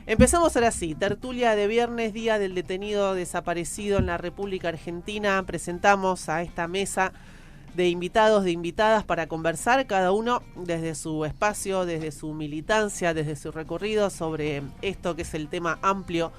Empezamos ahora sí, tertulia de viernes, día del detenido desaparecido en la República Argentina. Presentamos a esta mesa de invitados, de invitadas para conversar, cada uno desde su espacio, desde su militancia, desde su recorrido sobre esto que es el tema amplio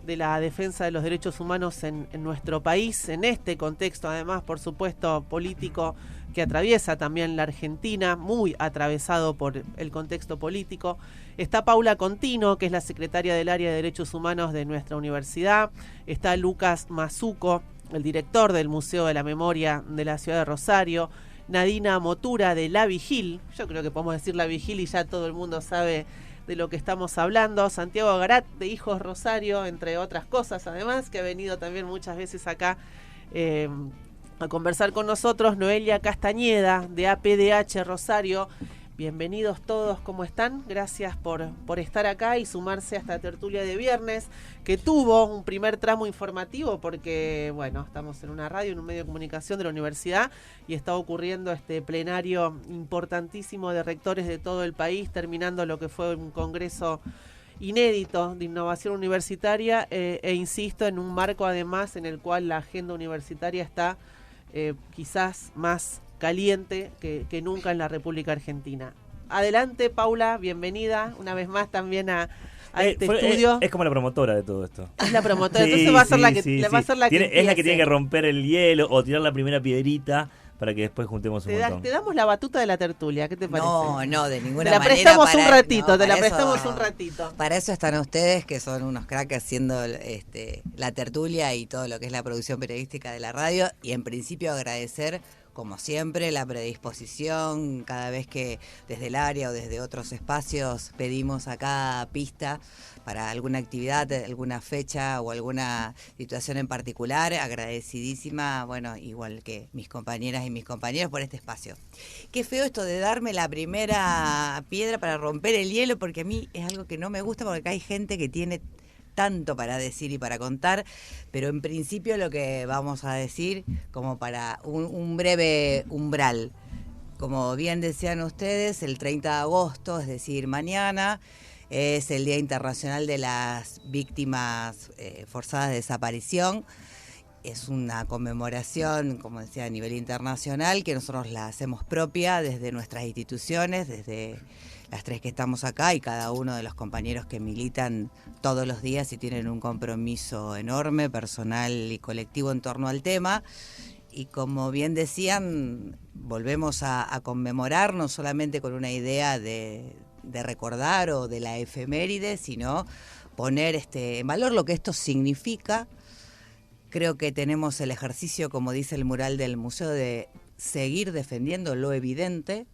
de la defensa de los derechos humanos en nuestro país, en este contexto además, por supuesto, político que atraviesa también la Argentina, muy atravesado por el contexto político. Está Paula Contino, que es la secretaria del área de Derechos Humanos de nuestra universidad. Está Lucas Mazuco, el director del Museo de la Memoria de la Ciudad de Rosario. Nadina Motura, de La Vigil. Yo creo que podemos decir La Vigil y ya todo el mundo sabe de lo que estamos hablando. Santiago Garat, de Hijos Rosario, entre otras cosas además, que ha venido también muchas veces acá a conversar con nosotros. Noelia Castañeda, de APDH Rosario. Bienvenidos todos, ¿cómo están? Gracias por estar acá y sumarse a esta tertulia de viernes, que tuvo un primer tramo informativo porque, bueno, estamos en una radio, en un medio de comunicación de la universidad y está ocurriendo este plenario importantísimo de rectores de todo el país, terminando lo que fue un congreso inédito de innovación universitaria e insisto, en un marco además en el cual la agenda universitaria está quizás más caliente que nunca en la República Argentina. Adelante, Paula, bienvenida una vez más también a este estudio. Es como la promotora de todo esto. Es la promotora, sí, entonces va a ser la que va a ser la que es la que tiene que romper el hielo o tirar la primera piedrita para que después juntemos un montón. Te damos la batuta de la tertulia, ¿qué te parece? No, de ninguna manera. Te la prestamos un ratito, te la prestamos un ratito. Para eso están ustedes, que son unos cracks haciendo la tertulia y todo lo que es la producción periodística de la radio. Y en principio agradecer, como siempre, la predisposición cada vez que desde el área o desde otros espacios pedimos acá pista para alguna actividad, alguna fecha o alguna situación en particular. Agradecidísima, bueno, igual que mis compañeras y mis compañeros por este espacio. Qué feo esto de darme la primera piedra para romper el hielo, porque a mí es algo que no me gusta, porque acá hay gente que tiene tanto para decir y para contar, pero en principio lo que vamos a decir como para un breve umbral. Como bien decían ustedes, el 30 de agosto, es decir, mañana, es el Día Internacional de las Víctimas Forzadas de Desaparición. Es una conmemoración, como decía, a nivel internacional, que nosotros la hacemos propia desde nuestras instituciones, desde las tres que estamos acá y cada uno de los compañeros que militan todos los días y tienen un compromiso enorme, personal y colectivo en torno al tema. Y como bien decían, volvemos a conmemorar no solamente con una idea de recordar o de la efeméride, sino poner en valor lo que esto significa. Creo que tenemos el ejercicio, como dice el mural del museo, de seguir defendiendo lo evidente,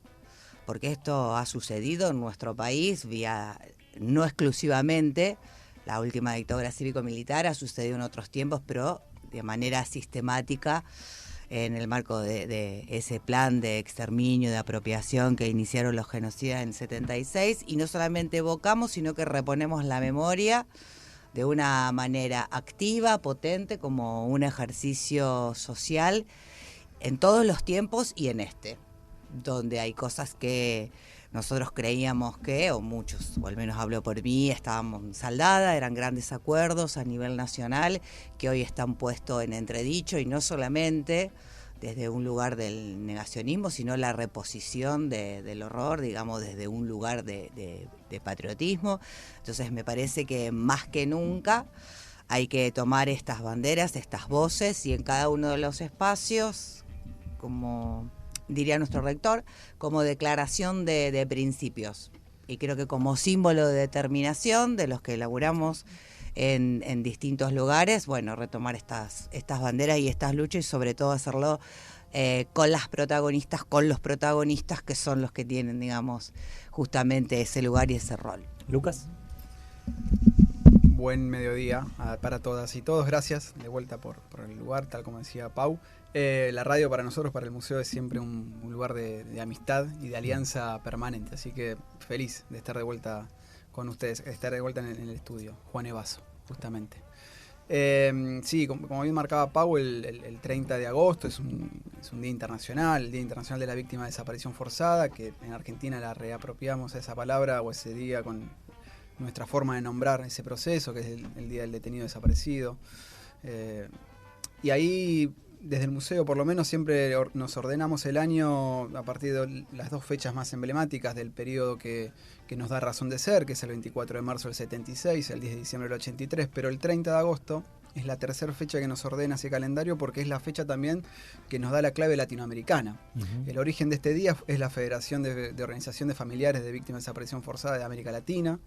porque esto ha sucedido en nuestro país, no exclusivamente, la última dictadura cívico-militar ha sucedido en otros tiempos, pero de manera sistemática en el marco de ese plan de exterminio, de apropiación que iniciaron los genocidas en el 76, y no solamente evocamos, sino que reponemos la memoria de una manera activa, potente, como un ejercicio social en todos los tiempos y en donde hay cosas que nosotros creíamos que, o muchos, o al menos hablo por mí, estábamos saldadas, eran grandes acuerdos a nivel nacional que hoy están puestos en entredicho, y no solamente desde un lugar del negacionismo, sino la reposición del horror, digamos, desde un lugar de patriotismo. Entonces me parece que más que nunca hay que tomar estas banderas, estas voces, y en cada uno de los espacios, como diría nuestro rector, como declaración de principios. Y creo que como símbolo de determinación de los que elaboramos en distintos lugares, bueno, retomar estas banderas y estas luchas, y sobre todo hacerlo con las protagonistas, con los protagonistas que son los que tienen, digamos, justamente ese lugar y ese rol. Lucas. Buen mediodía para todas y todos. Gracias de vuelta por el lugar, tal como decía Pau. La radio para nosotros, para el museo, es siempre un lugar de amistad y de alianza permanente. Así que feliz de estar de vuelta con ustedes, de estar de vuelta en el estudio. Juan Evaso, justamente. Sí, como bien marcaba Pau, el 30 de agosto es un día internacional, el Día Internacional de la Víctima de Desaparición Forzada, que en Argentina la reapropiamos a esa palabra o ese día con nuestra forma de nombrar ese proceso, que es el Día del Detenido Desaparecido. Y ahí, desde el museo, por lo menos, siempre nos ordenamos el año a partir de las 2 fechas más emblemáticas del periodo que nos da razón de ser, que es el 24 de marzo del 76, el 10 de diciembre del 83, pero el 30 de agosto es la tercera fecha que nos ordena ese calendario, porque es la fecha también que nos da la clave latinoamericana. El origen de este día es la Federación de Organización de Familiares de Víctimas de Desaparición Forzada de América Latina,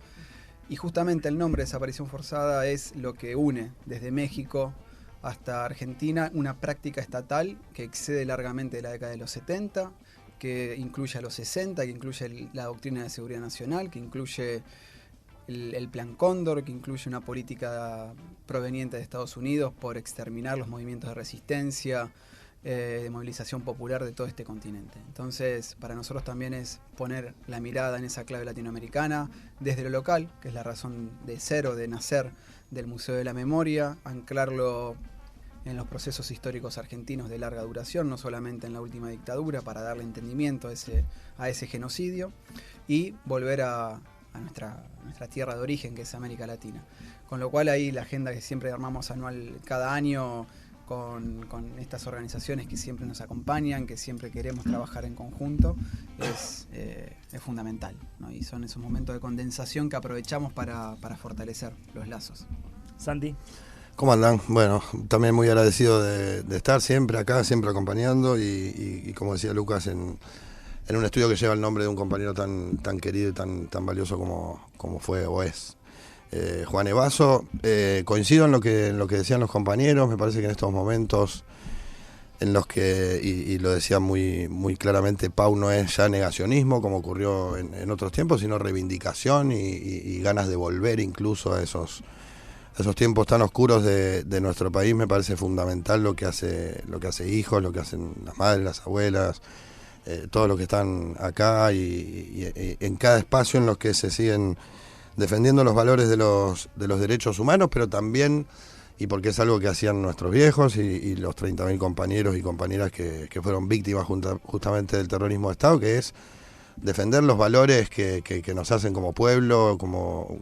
y justamente el nombre de desaparición forzada es lo que une desde México hasta Argentina una práctica estatal que excede largamente la década de los 70, que incluye a los 60, que incluye la doctrina de seguridad nacional, que incluye el Plan Cóndor, que incluye una política proveniente de Estados Unidos por exterminar los movimientos de resistencia, de movilización popular de todo este continente. Entonces, para nosotros también es poner la mirada en esa clave latinoamericana desde lo local, que es la razón de ser o de nacer del Museo de la Memoria, anclarlo en los procesos históricos argentinos de larga duración, no solamente en la última dictadura, para darle entendimiento a ese genocidio, y volver a nuestra tierra de origen, que es América Latina. Con lo cual ahí la agenda que siempre armamos anual cada año con estas organizaciones que siempre nos acompañan, que siempre queremos trabajar en conjunto, es fundamental, ¿no? Y son esos momentos de condensación que aprovechamos para fortalecer los lazos. Santi. ¿Cómo andan? Bueno, también muy agradecido de estar siempre acá, siempre acompañando y como decía Lucas, en un estudio que lleva el nombre de un compañero tan querido y tan valioso como fue o es Juan Evaso. Coincido en lo que decían los compañeros. Me parece que en estos momentos en los que, y lo decía muy claramente, Pau, no es ya negacionismo como ocurrió en otros tiempos, sino reivindicación y ganas de volver incluso a esos tiempos tan oscuros de nuestro país. Me parece fundamental lo que hace hijos, lo que hacen las madres, las abuelas, todos los que están acá y en cada espacio en los que se siguen defendiendo los valores de los derechos humanos, pero también, y porque es algo que hacían nuestros viejos y los 30.000 compañeros y compañeras que fueron víctimas justamente del terrorismo de Estado, que es defender los valores que nos hacen como pueblo, como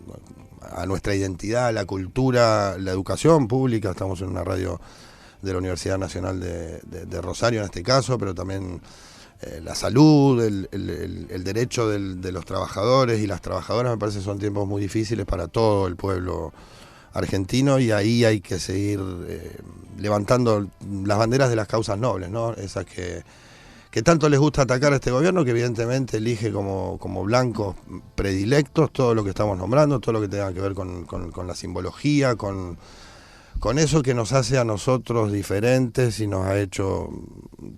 a nuestra identidad, la cultura, la educación pública. Estamos en una radio de la Universidad Nacional de Rosario en este caso, pero también la salud, el derecho de los trabajadores y las trabajadoras. Me parece que son tiempos muy difíciles para todo el pueblo argentino, y ahí hay que seguir levantando las banderas de las causas nobles, ¿no? Esas que tanto les gusta atacar a este gobierno, que evidentemente elige como blancos predilectos todo lo que estamos nombrando, todo lo que tenga que ver con la simbología, con eso que nos hace a nosotros diferentes y nos ha hecho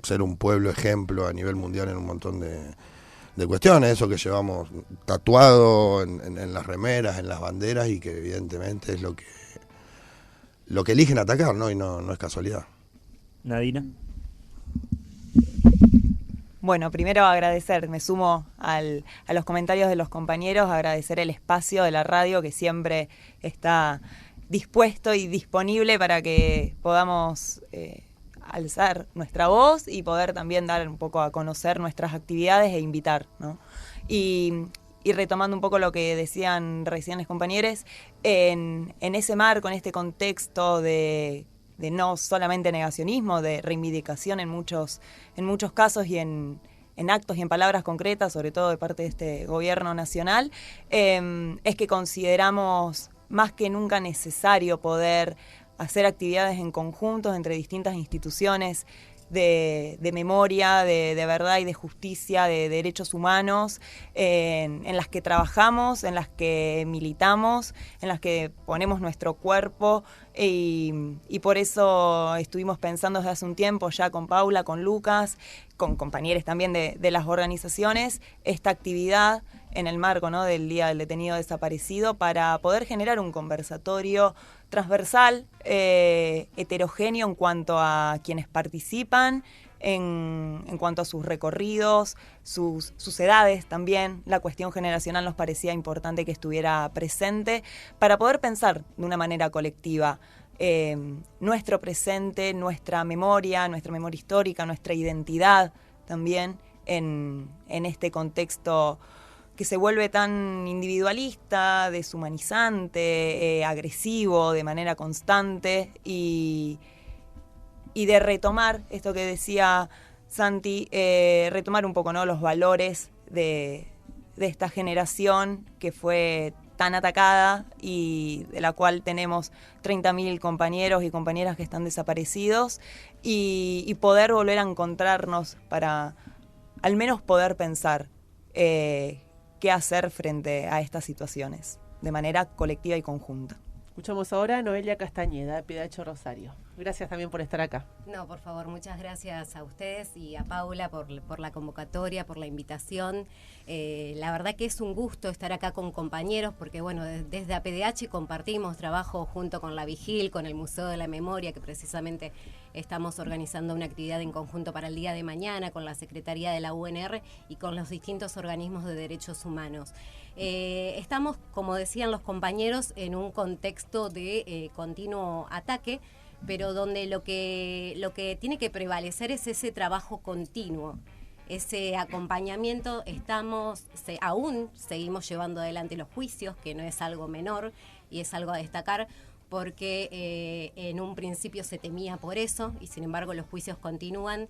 ser un pueblo ejemplo a nivel mundial en un montón de cuestiones, eso que llevamos tatuado en las remeras, en las banderas, y que evidentemente es lo que eligen atacar, ¿no? Y no es casualidad. Nadina. Bueno, primero agradecer, me sumo a los comentarios de los compañeros, agradecer el espacio de la radio que siempre está dispuesto y disponible para que podamos alzar nuestra voz y poder también dar un poco a conocer nuestras actividades e invitar, ¿no? Y retomando un poco lo que decían recién los compañeros, en ese marco, en este contexto de no solamente negacionismo, de reivindicación en muchos casos y en actos y en palabras concretas, sobre todo de parte de este gobierno nacional, es que consideramos más que nunca necesario poder hacer actividades en conjunto entre distintas instituciones de memoria, de verdad y de justicia, de derechos humanos, en las que trabajamos, en las que militamos, en las que ponemos nuestro cuerpo, y por eso estuvimos pensando desde hace un tiempo ya con Paula, con Lucas, con compañeros también de las organizaciones, esta actividad en el marco, ¿no?, del Día del Detenido Desaparecido, para poder generar un conversatorio transversal, heterogéneo en cuanto a quienes participan, en cuanto a sus recorridos, sus edades también. La cuestión generacional nos parecía importante que estuviera presente para poder pensar de una manera colectiva nuestro presente, nuestra memoria histórica, nuestra identidad también en este contexto que se vuelve tan individualista, deshumanizante, agresivo de manera constante y de retomar esto que decía Santi, retomar un poco, ¿no?, los valores de esta generación que fue tan atacada y de la cual tenemos 30.000 compañeros y compañeras que están desaparecidos y poder volver a encontrarnos para al menos poder pensar qué hacer frente a estas situaciones de manera colectiva y conjunta. Escuchamos ahora a Noelia Castañeda, PDH Rosario. Gracias también por estar acá. No, por favor, muchas gracias a ustedes y a Paula por la convocatoria, por la invitación. La verdad que es un gusto estar acá con compañeros porque, bueno, desde APDH compartimos trabajo junto con la Vigil, con el Museo de la Memoria, que precisamente estamos organizando una actividad en conjunto para el día de mañana con la Secretaría de la UNR y con los distintos organismos de derechos humanos. Estamos, como decían los compañeros, en un contexto de continuo ataque, pero donde lo que tiene que prevalecer es ese trabajo continuo, ese acompañamiento. Aún seguimos llevando adelante los juicios, que no es algo menor y es algo a destacar, porque en un principio se temía por eso y sin embargo los juicios continúan.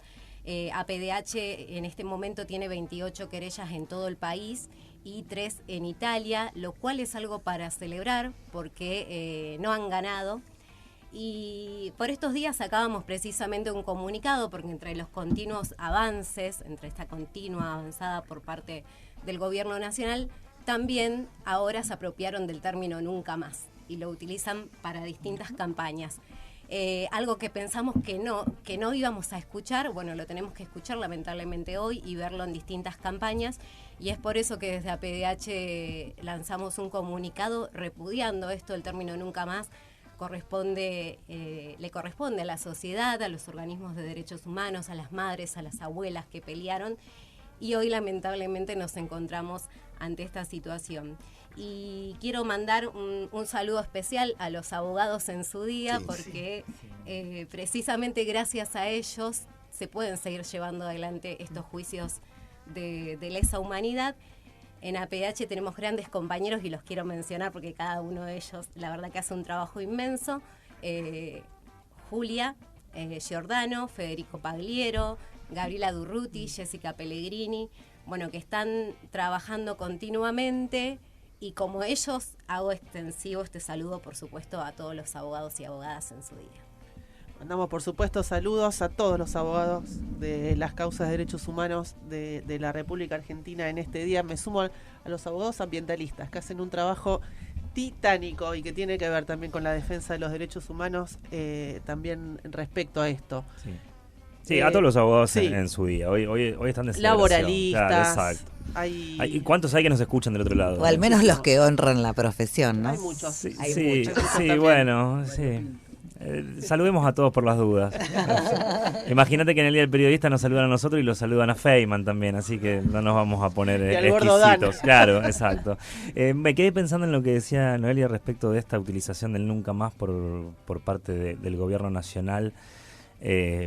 APDH en este momento tiene 28 querellas en todo el país y 3 en Italia, lo cual es algo para celebrar porque no han ganado. Y por estos días sacábamos precisamente un comunicado porque entre los continuos avances, entre esta continua avanzada por parte del gobierno nacional, también ahora se apropiaron del término nunca más y lo utilizan para distintas campañas. Algo que pensamos que no íbamos a escuchar, bueno, lo tenemos que escuchar lamentablemente hoy y verlo en distintas campañas, y es por eso que desde APDH lanzamos un comunicado repudiando esto, el término nunca más. Le corresponde a la sociedad, a los organismos de derechos humanos, a las madres, a las abuelas que pelearon, y hoy lamentablemente nos encontramos ante esta situación. Y quiero mandar un saludo especial a los abogados en su día, porque precisamente gracias a ellos se pueden seguir llevando adelante estos juicios de lesa humanidad. En APDH tenemos grandes compañeros y los quiero mencionar porque cada uno de ellos la verdad que hace un trabajo inmenso. Julia Giordano, Federico Pagliero, Gabriela Durruti, Jessica Pellegrini, bueno, que están trabajando continuamente, y como ellos hago extensivo este saludo, por supuesto, a todos los abogados y abogadas en su día. Mandamos, por supuesto, saludos a todos los abogados de las causas de derechos humanos de la República Argentina en este día. Me sumo a los abogados ambientalistas que hacen un trabajo titánico y que tiene que ver también con la defensa de los derechos humanos, también respecto a esto. Sí, a todos los abogados en su día. Hoy están de celebración. Laboralistas. Claro, exacto. ¿Y cuántos hay que nos escuchan del otro lado? O al menos los que honran la profesión, ¿no? Hay muchos. Sí, muchos bueno, sí. Saludemos a todos por las dudas. Imagínate que en el Día del Periodista nos saludan a nosotros y los saludan a Feynman también, así que no nos vamos a poner exquisitos. Claro, exacto. Me quedé pensando en lo que decía Noelia respecto de esta utilización del nunca más por parte del gobierno nacional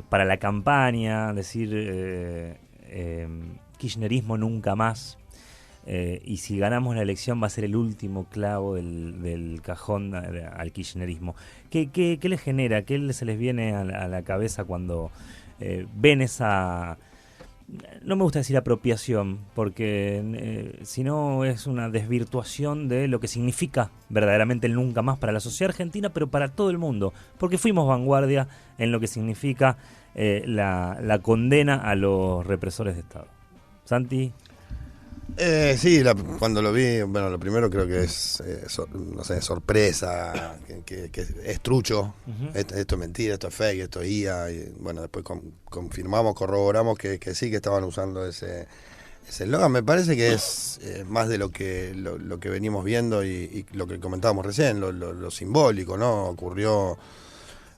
para la campaña, decir kirchnerismo nunca más. Y si ganamos la elección va a ser el último clavo del cajón al kirchnerismo. ¿Qué les genera? ¿Qué se les viene a la cabeza cuando ven esa... No me gusta decir apropiación, porque si no es una desvirtuación de lo que significa verdaderamente el nunca más para la sociedad argentina, pero para todo el mundo, porque fuimos vanguardia en lo que significa la condena a los represores de Estado. Santi. Sí, cuando lo vi, bueno, lo primero creo que es, no sé, sorpresa, que es trucho, esto es mentira, esto es fake, esto es IA, y bueno, después confirmamos, corroboramos que sí, que estaban usando ese eslogan. Me parece que es más de lo que venimos viendo y lo que comentábamos recién, lo simbólico, ¿no? Ocurrió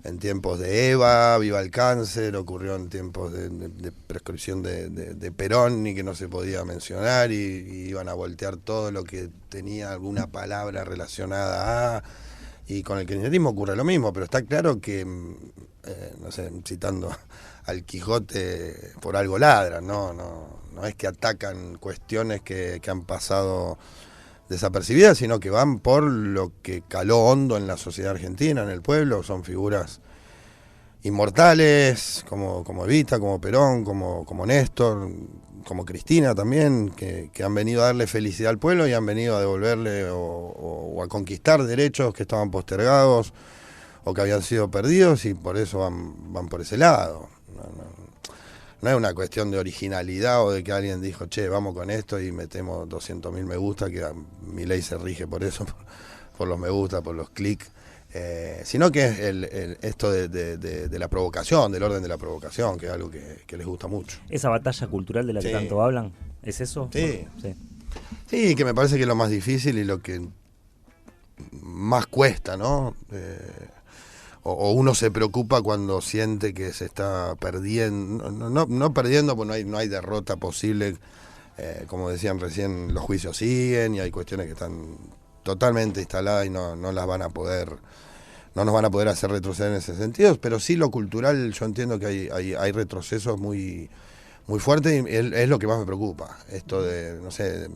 en tiempos de Eva, viva el cáncer, ocurrió en tiempos de prescripción de Perón y que no se podía mencionar y iban a voltear todo lo que tenía alguna palabra relacionada a, Y con el kirchnerismo ocurre lo mismo, pero está claro que, no sé, citando al Quijote, por algo ladran, no es que atacan cuestiones que han pasado desapercibidas, sino que van por lo que caló hondo en la sociedad argentina, en el pueblo. Son figuras inmortales, como Evita, como Perón, como Néstor, como Cristina también, que han venido a darle felicidad al pueblo y han venido a devolverle o a conquistar derechos que estaban postergados o que habían sido perdidos, y por eso van por ese lado. No es una cuestión de originalidad o de que alguien dijo, che, vamos con esto y metemos 200.000 me gusta, que mi ley se rige por eso, por los me gusta, por los clics, sino que es esto de la provocación, del orden de la provocación, que es algo que les gusta mucho. ¿Esa batalla cultural de la que tanto hablan, es eso? Sí. Sí, que me parece que es lo más difícil y lo que más cuesta, ¿no? O uno se preocupa cuando siente que se está perdiendo, no perdiendo, porque no hay derrota posible, como decían recién, los juicios siguen y hay cuestiones que están totalmente instaladas y no nos van a poder hacer retroceder en ese sentido, pero sí lo cultural, yo entiendo que hay retrocesos muy, muy fuertes, y es lo que más me preocupa, esto de, no sé,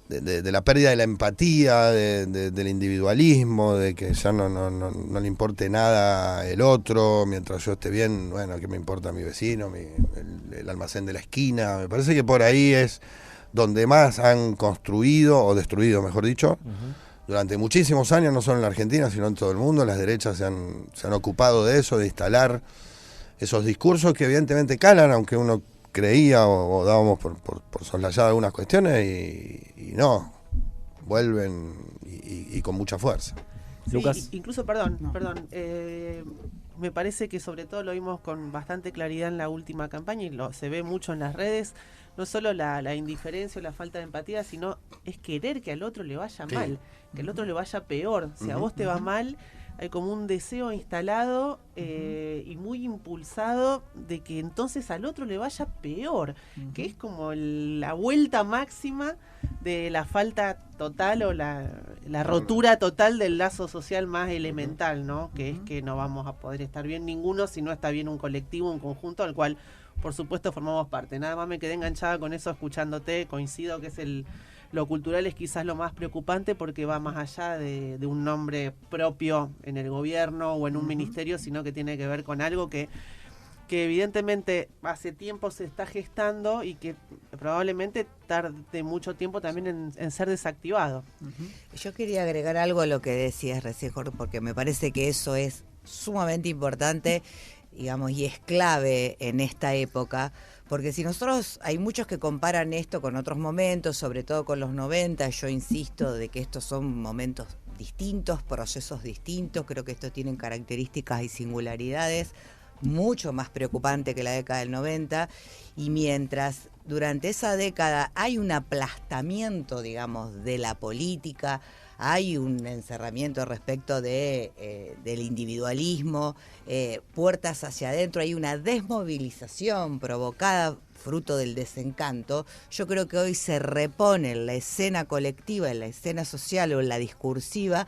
de la pérdida de la empatía, del individualismo, de que ya no le importe nada el otro, mientras yo esté bien, bueno, ¿qué me importa mi vecino, el almacén de la esquina? Me parece que por ahí es donde más han construido, o destruido, mejor dicho, durante muchísimos años, no solo en la Argentina, sino en todo el mundo. Las derechas se han ocupado de eso, de instalar esos discursos que evidentemente calan, aunque uno creía o dábamos por soslayadas algunas cuestiones, y no, vuelven y con mucha fuerza. Sí, Lucas. Incluso, perdón, me parece que sobre todo lo vimos con bastante claridad en la última campaña, y se ve mucho en las redes, no solo la indiferencia o la falta de empatía, sino es querer que al otro le vaya mal, que al otro le vaya peor. Si a vos te va mal, hay como un deseo instalado y muy impulsado de que entonces al otro le vaya peor, que es como la vuelta máxima de la falta total o la rotura total del lazo social más elemental, ¿no? Que es que no vamos a poder estar bien ninguno si no está bien un colectivo, un conjunto al cual por supuesto formamos parte. Nada más me quedé enganchada con eso escuchándote, coincido que es lo cultural es quizás lo más preocupante, porque va más allá de un nombre propio en el gobierno o en un ministerio, sino que tiene que ver con algo que evidentemente hace tiempo se está gestando y que probablemente tarde mucho tiempo también en ser desactivado. Yo quería agregar algo a lo que decías recién, Jorge, porque me parece que eso es sumamente importante, digamos, y es clave en esta época, porque si nosotros, hay muchos que comparan esto con otros momentos, sobre todo con los 90, yo insisto de que estos son momentos distintos, procesos distintos, creo que estos tienen características y singularidades mucho más preocupantes que la década del 90, y mientras durante esa década hay un aplastamiento, digamos, de la política, hay un encerramiento respecto del individualismo, puertas hacia adentro, hay una desmovilización provocada fruto del desencanto. Yo creo que hoy se repone en la escena colectiva, en la escena social o en la discursiva,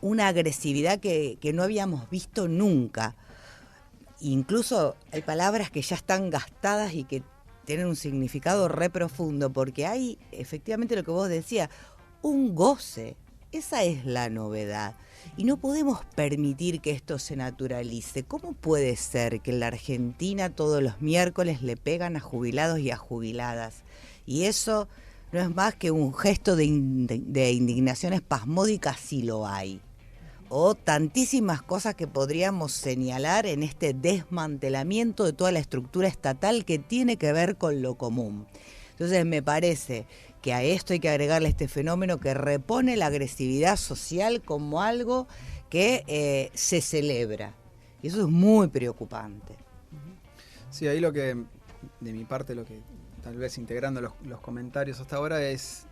una agresividad que no habíamos visto nunca. Incluso hay palabras que ya están gastadas y que tienen un significado re profundo, porque hay efectivamente lo que vos decías, un goce, esa es la novedad. Y no podemos permitir que esto se naturalice. ¿Cómo puede ser que en la Argentina todos los miércoles le pegan a jubilados y a jubiladas? Y eso no es más que un gesto de indignación espasmódica, si lo hay. O tantísimas cosas que podríamos señalar en este desmantelamiento de toda la estructura estatal que tiene que ver con lo común. Entonces me parece que a esto hay que agregarle este fenómeno que repone la agresividad social como algo que se celebra. Y eso es muy preocupante. Sí, ahí lo que, de mi parte, lo que tal vez integrando los comentarios hasta ahora es,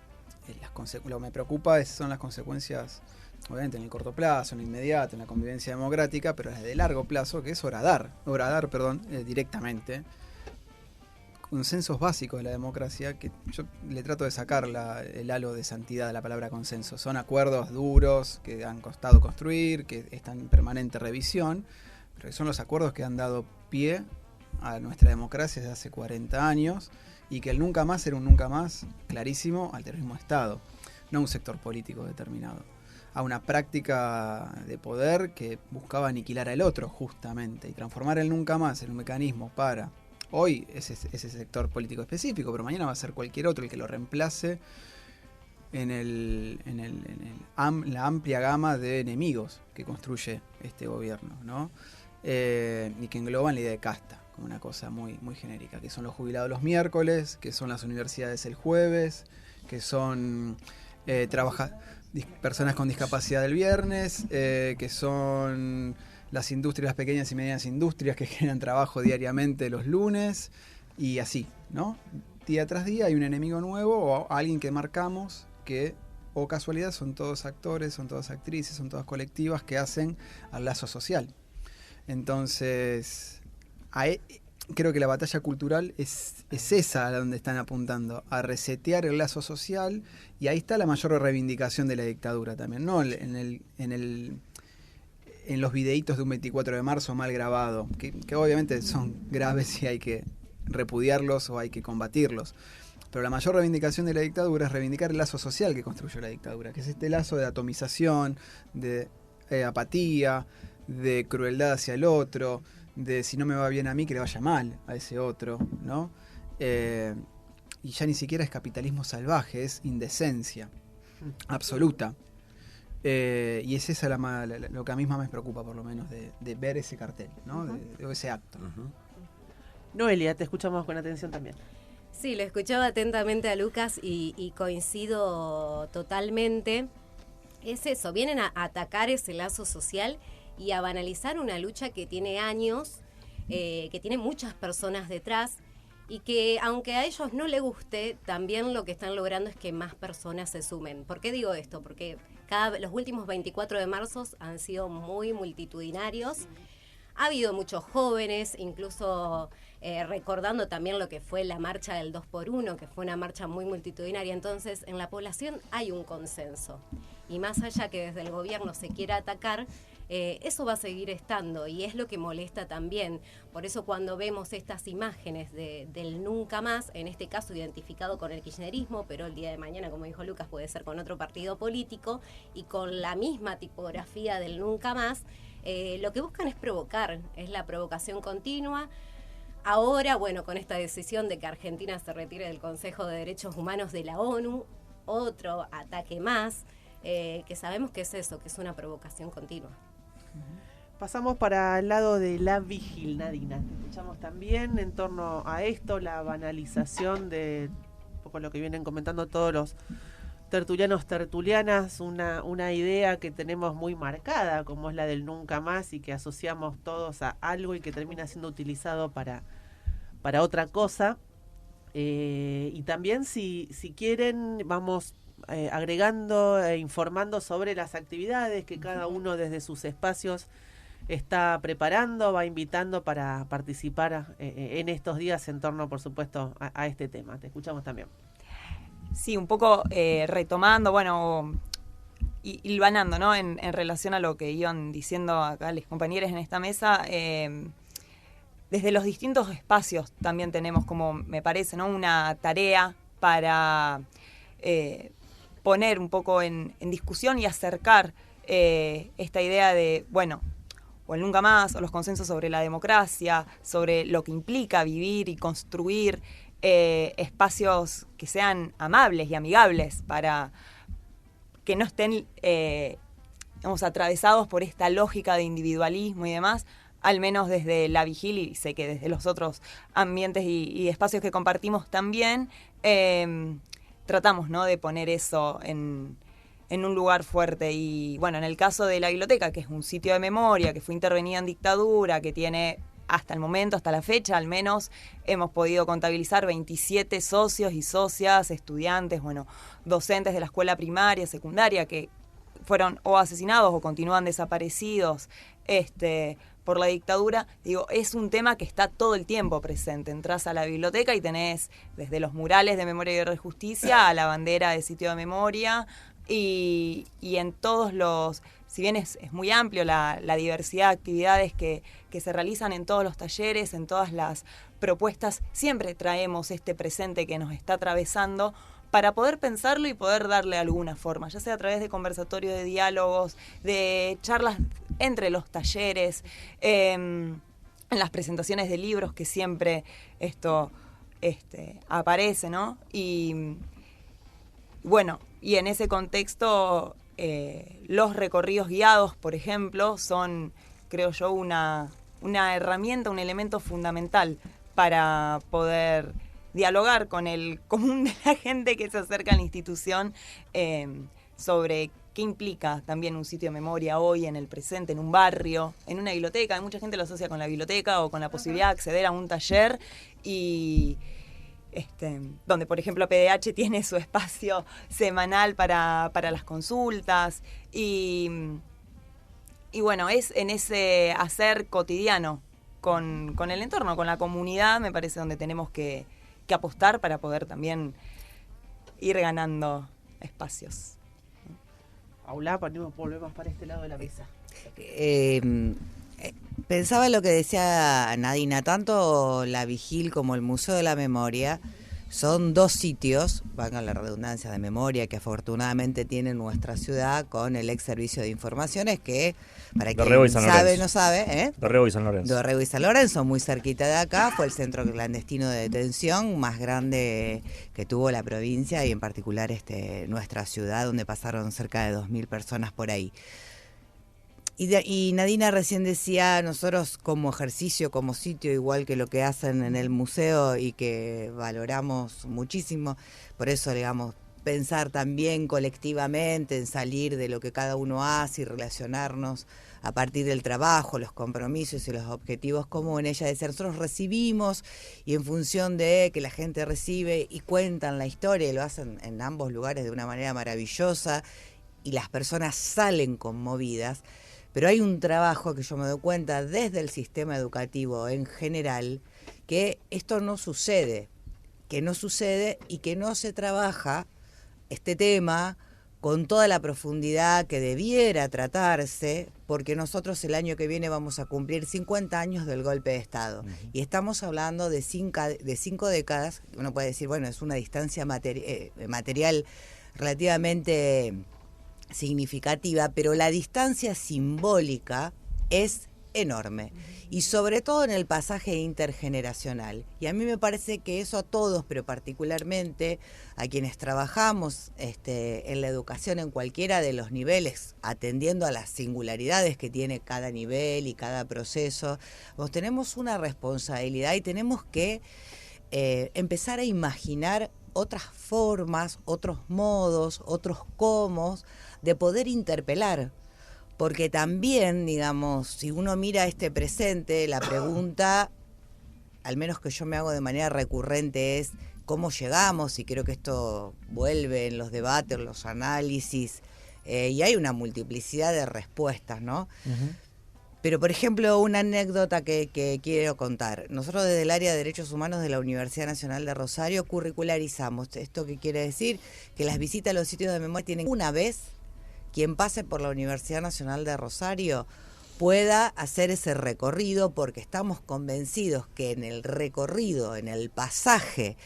lo que me preocupa son las consecuencias, obviamente en el corto plazo, en el inmediato, en la convivencia democrática, pero las de largo plazo, que es horadar directamente, consensos básicos de la democracia, que yo le trato de sacar el halo de santidad de la palabra consenso. Son acuerdos duros que han costado construir, que están en permanente revisión, pero son los acuerdos que han dado pie a nuestra democracia desde hace 40 años, y que el nunca más era un nunca más clarísimo al terrorismo de Estado, no a un sector político determinado, a una práctica de poder que buscaba aniquilar al otro justamente, y transformar el nunca más en un mecanismo para hoy ese sector político específico, pero mañana va a ser cualquier otro el que lo reemplace en la amplia gama de enemigos que construye este gobierno, ¿no? Y que engloban la idea de casta como una cosa muy, muy genérica, que son los jubilados los miércoles, que son las universidades el jueves, que son personas con discapacidad el viernes, que son las industrias, las pequeñas y medianas industrias que generan trabajo diariamente los lunes, y así, ¿no? Día tras día hay un enemigo nuevo o alguien que marcamos que, o casualidad, son todos actores, son todas actrices, son todas colectivas que hacen al lazo social. Entonces, creo que la batalla cultural es esa a donde están apuntando, a resetear el lazo social, y ahí está la mayor reivindicación de la dictadura también, no en los videitos de un 24 de marzo mal grabado, que obviamente son graves y hay que repudiarlos o hay que combatirlos. Pero la mayor reivindicación de la dictadura es reivindicar el lazo social que construyó la dictadura, que es este lazo de atomización, de apatía, de crueldad hacia el otro, de si no me va bien a mí, que le vaya mal a ese otro, ¿no? Y ya ni siquiera es capitalismo salvaje, es indecencia absoluta. Y es esa lo que a mí más me preocupa, por lo menos, de ver ese cartel, ¿no? De ese acto. Noelia, te escuchamos con atención también. Sí, lo escuchaba atentamente a Lucas y coincido totalmente. Es eso, vienen a atacar ese lazo social y a banalizar una lucha que tiene años, que tiene muchas personas detrás, y que aunque a ellos no les guste, también lo que están logrando es que más personas se sumen. ¿Por qué digo esto? Porque los últimos 24 de marzo han sido muy multitudinarios. Ha habido muchos jóvenes, incluso recordando también lo que fue la marcha del 2x1, que fue una marcha muy multitudinaria. Entonces, en la población hay un consenso. Y más allá que desde el gobierno se quiera atacar, eso va a seguir estando, y es lo que molesta también. Por eso cuando vemos estas imágenes del nunca más, en este caso identificado con el kirchnerismo, pero el día de mañana, como dijo Lucas, puede ser con otro partido político, y con la misma tipografía del nunca más, lo que buscan es provocar, es la provocación continua. Ahora, bueno, con esta decisión de que Argentina se retire del Consejo de Derechos Humanos de la ONU, otro ataque más, que sabemos que es eso, que es una provocación continua. Pasamos para el lado de la vigil, Nadina. Escuchamos también en torno a esto, la banalización de un poco lo que vienen comentando todos los tertulianas, una idea que tenemos muy marcada, como es la del nunca más, y que asociamos todos a algo y que termina siendo utilizado para otra cosa. Y también, si quieren, vamos agregando e informando sobre las actividades que cada uno desde sus espacios está preparando, va invitando para participar en estos días en torno, por supuesto, a este tema. Te escuchamos también. Sí, un poco retomando, bueno, hilvanando, ¿no? En relación a lo que iban diciendo acá los compañeros en esta mesa, desde los distintos espacios también tenemos, como me parece, ¿no?, una tarea para poner un poco en discusión y acercar esta idea de, bueno, o el nunca más, o los consensos sobre la democracia, sobre lo que implica vivir y construir espacios que sean amables y amigables, para que no estén atravesados por esta lógica de individualismo y demás, al menos desde la vigil, y sé que desde los otros ambientes y espacios que compartimos también, tratamos, ¿no?, de poner eso en un lugar fuerte. Y bueno, en el caso de la biblioteca, que es un sitio de memoria, que fue intervenida en dictadura, que tiene hasta el momento, hasta la fecha al menos, hemos podido contabilizar 27 socios y socias, estudiantes, bueno, docentes de la escuela primaria, secundaria, que fueron o asesinados o continúan desaparecidos por la dictadura, digo, es un tema que está todo el tiempo presente. Entrás a la biblioteca y tenés desde los murales de Memoria, Guerra y Justicia a la bandera de Sitio de Memoria, y en todos los, si bien es muy amplio la diversidad de actividades que se realizan en todos los talleres, en todas las propuestas, siempre traemos este presente que nos está atravesando para poder pensarlo y poder darle alguna forma, ya sea a través de conversatorios, de diálogos, de charlas entre los talleres, en las presentaciones de libros, que siempre esto aparece, ¿no? Y bueno, y en ese contexto, los recorridos guiados, por ejemplo, son, creo yo, una herramienta, un elemento fundamental para poder dialogar con el común de la gente que se acerca a la institución sobre qué implica también un sitio de memoria hoy en el presente, en un barrio, en una biblioteca. Mucha gente lo asocia con la biblioteca o con la posibilidad de acceder a un taller y donde, por ejemplo, PDH tiene su espacio semanal para las consultas y bueno, es en ese hacer cotidiano con el entorno, con la comunidad, me parece donde tenemos que apostar para poder también ir ganando espacios. Paula, volvemos para este lado de la mesa. Pensaba lo que decía Nadina, tanto la Vigil como el Museo de la Memoria son dos sitios, valga la redundancia, de memoria que afortunadamente tiene nuestra ciudad con el ex servicio de informaciones que, para quien sabe, no sabe, Dorrego y San Lorenzo. Dorrego y San Lorenzo, muy cerquita de acá, fue el centro clandestino de detención más grande que tuvo la provincia y en particular nuestra ciudad, donde pasaron cerca de 2.000 personas por ahí. Y Nadina recién decía, nosotros como ejercicio, como sitio, igual que lo que hacen en el museo y que valoramos muchísimo, por eso, digamos, pensar también colectivamente en salir de lo que cada uno hace y relacionarnos a partir del trabajo, los compromisos y los objetivos comunes. Ella decía, nosotros recibimos y en función de que la gente recibe y cuentan la historia, y lo hacen en ambos lugares de una manera maravillosa y las personas salen conmovidas. Pero hay un trabajo que yo me doy cuenta desde el sistema educativo en general, que esto no sucede y que no se trabaja este tema con toda la profundidad que debiera tratarse, porque nosotros el año que viene vamos a cumplir 50 años del golpe de Estado. Y estamos hablando de 5 décadas, uno puede decir, bueno, es una distancia material relativamente significativa, pero la distancia simbólica es enorme y sobre todo en el pasaje intergeneracional, y a mí me parece que eso a todos, pero particularmente a quienes trabajamos en la educación en cualquiera de los niveles, atendiendo a las singularidades que tiene cada nivel y cada proceso, pues tenemos una responsabilidad y tenemos que empezar a imaginar otras formas, otros modos, otros cómo de poder interpelar, porque también, digamos, si uno mira este presente, la pregunta, al menos que yo me hago de manera recurrente, es cómo llegamos, y creo que esto vuelve en los debates, en los análisis, y hay una multiplicidad de respuestas, ¿no? Uh-huh. Pero, por ejemplo, una anécdota que quiero contar. Nosotros desde el área de Derechos Humanos de la Universidad Nacional de Rosario curricularizamos. ¿Esto qué quiere decir? Que las visitas a los sitios de memoria tienen una vez, quien pase por la Universidad Nacional de Rosario pueda hacer ese recorrido, porque estamos convencidos que en el recorrido, en el pasaje,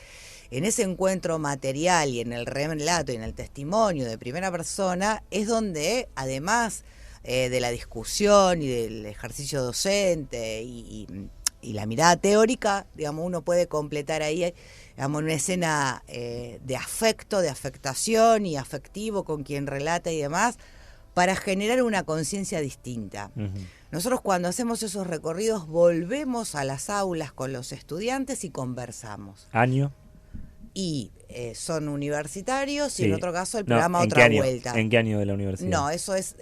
en ese encuentro material y en el relato y en el testimonio de primera persona, es donde, además de la discusión y del ejercicio docente y la mirada teórica, digamos, uno puede completar ahí, digamos, una escena de afecto, de afectación y afectivo con quien relata y demás, para generar una conciencia distinta. Uh-huh. Nosotros cuando hacemos esos recorridos volvemos a las aulas con los estudiantes y conversamos. ¿Año? Y son universitarios, sí. Y en otro caso el programa Otra Vuelta. ¿En qué año de la universidad? No, eso es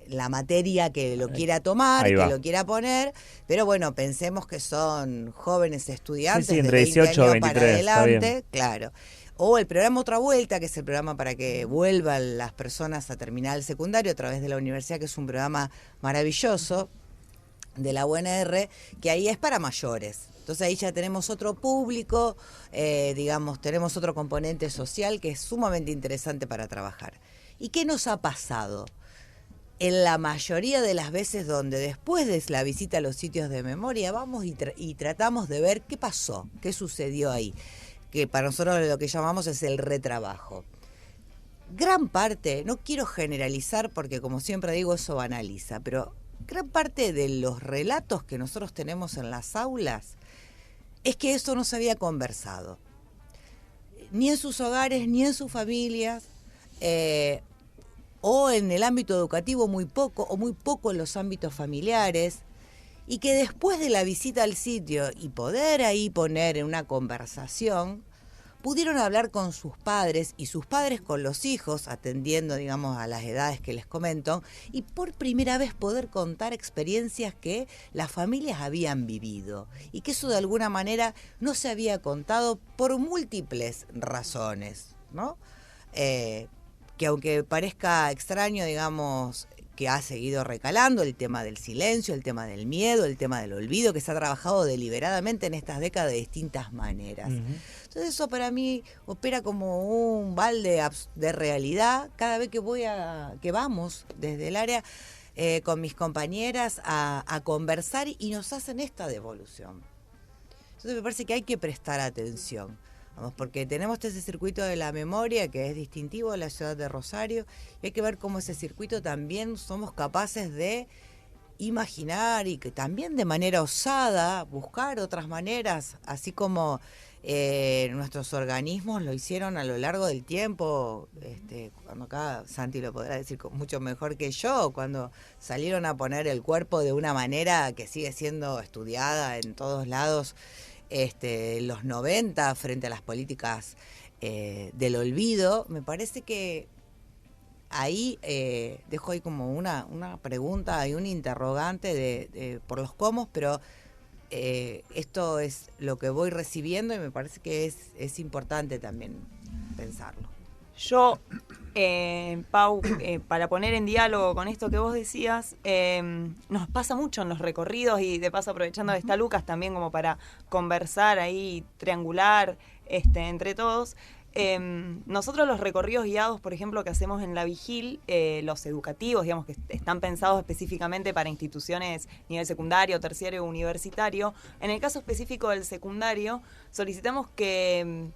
la materia que lo quiera tomar, que lo quiera poner, pero bueno, pensemos que son jóvenes estudiantes, sí, entre 18 y 23 para adelante, claro. O el programa Otra Vuelta, que es el programa para que vuelvan las personas a terminar el secundario a través de la universidad, que es un programa maravilloso. de la UNR, que ahí es para mayores. Entonces ahí ya tenemos otro público, digamos, tenemos otro componente social que es sumamente interesante para trabajar. ¿Y qué nos ha pasado? En la mayoría de las veces donde después de la visita a los sitios de memoria vamos y tratamos de ver qué pasó, qué sucedió ahí, que para nosotros lo que llamamos es el retrabajo. Gran parte, no quiero generalizar porque como siempre digo eso banaliza, pero gran parte de los relatos que nosotros tenemos en las aulas es que eso no se había conversado, ni en sus hogares, ni en sus familias, o en el ámbito educativo muy poco, o muy poco en los ámbitos familiares, y que después de la visita al sitio y poder ahí poner en una conversación, pudieron hablar con sus padres y sus padres con los hijos, atendiendo, digamos, a las edades que les comento, y por primera vez poder contar experiencias que las familias habían vivido y que eso de alguna manera no se había contado por múltiples razones, ¿no? Que aunque parezca extraño, digamos, que ha seguido recalando el tema del silencio, el tema del miedo, el tema del olvido, que se ha trabajado deliberadamente en estas décadas de distintas maneras. Entonces eso para mí opera como un balde de realidad cada vez que vamos desde el área con mis compañeras a conversar y nos hacen esta devolución. Entonces me parece que hay que prestar atención. Vamos, porque tenemos ese circuito de la memoria que es distintivo de la ciudad de Rosario y hay que ver cómo ese circuito también somos capaces de imaginar y que también de manera osada buscar otras maneras, así como nuestros organismos lo hicieron a lo largo del tiempo, cuando acá Santi lo podrá decir mucho mejor que yo, cuando salieron a poner el cuerpo de una manera que sigue siendo estudiada en todos lados, los 90 frente a las políticas del olvido. Me parece que ahí dejo ahí como una pregunta y un interrogante por los cómo, pero esto es lo que voy recibiendo y me parece que es importante también pensarlo. Yo, Pau, para poner en diálogo con esto que vos decías, nos pasa mucho en los recorridos y de paso aprovechando que está Lucas también como para conversar ahí, triangular entre todos. Nosotros los recorridos guiados, por ejemplo, que hacemos en la Vigil, los educativos, digamos, que están pensados específicamente para instituciones nivel secundario, terciario o universitario. En el caso específico del secundario, solicitamos que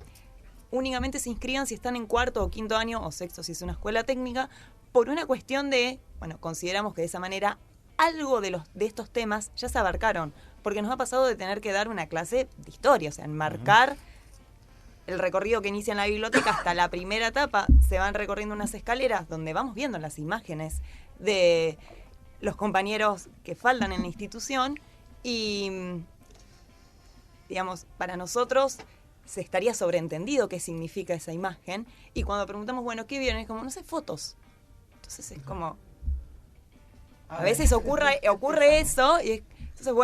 únicamente se inscriban si están en cuarto o quinto año, o sexto si es una escuela técnica, por una cuestión de, consideramos que de esa manera algo de estos temas ya se abarcaron, porque nos ha pasado de tener que dar una clase de historia, o sea, enmarcar el recorrido que inicia en la biblioteca hasta la primera etapa, se van recorriendo unas escaleras donde vamos viendo las imágenes de los compañeros que faltan en la institución y, digamos, para nosotros se estaría sobreentendido qué significa esa imagen y cuando preguntamos, ¿qué vieron? Es como, no sé, fotos. Entonces es como, a veces ocurre eso y entonces,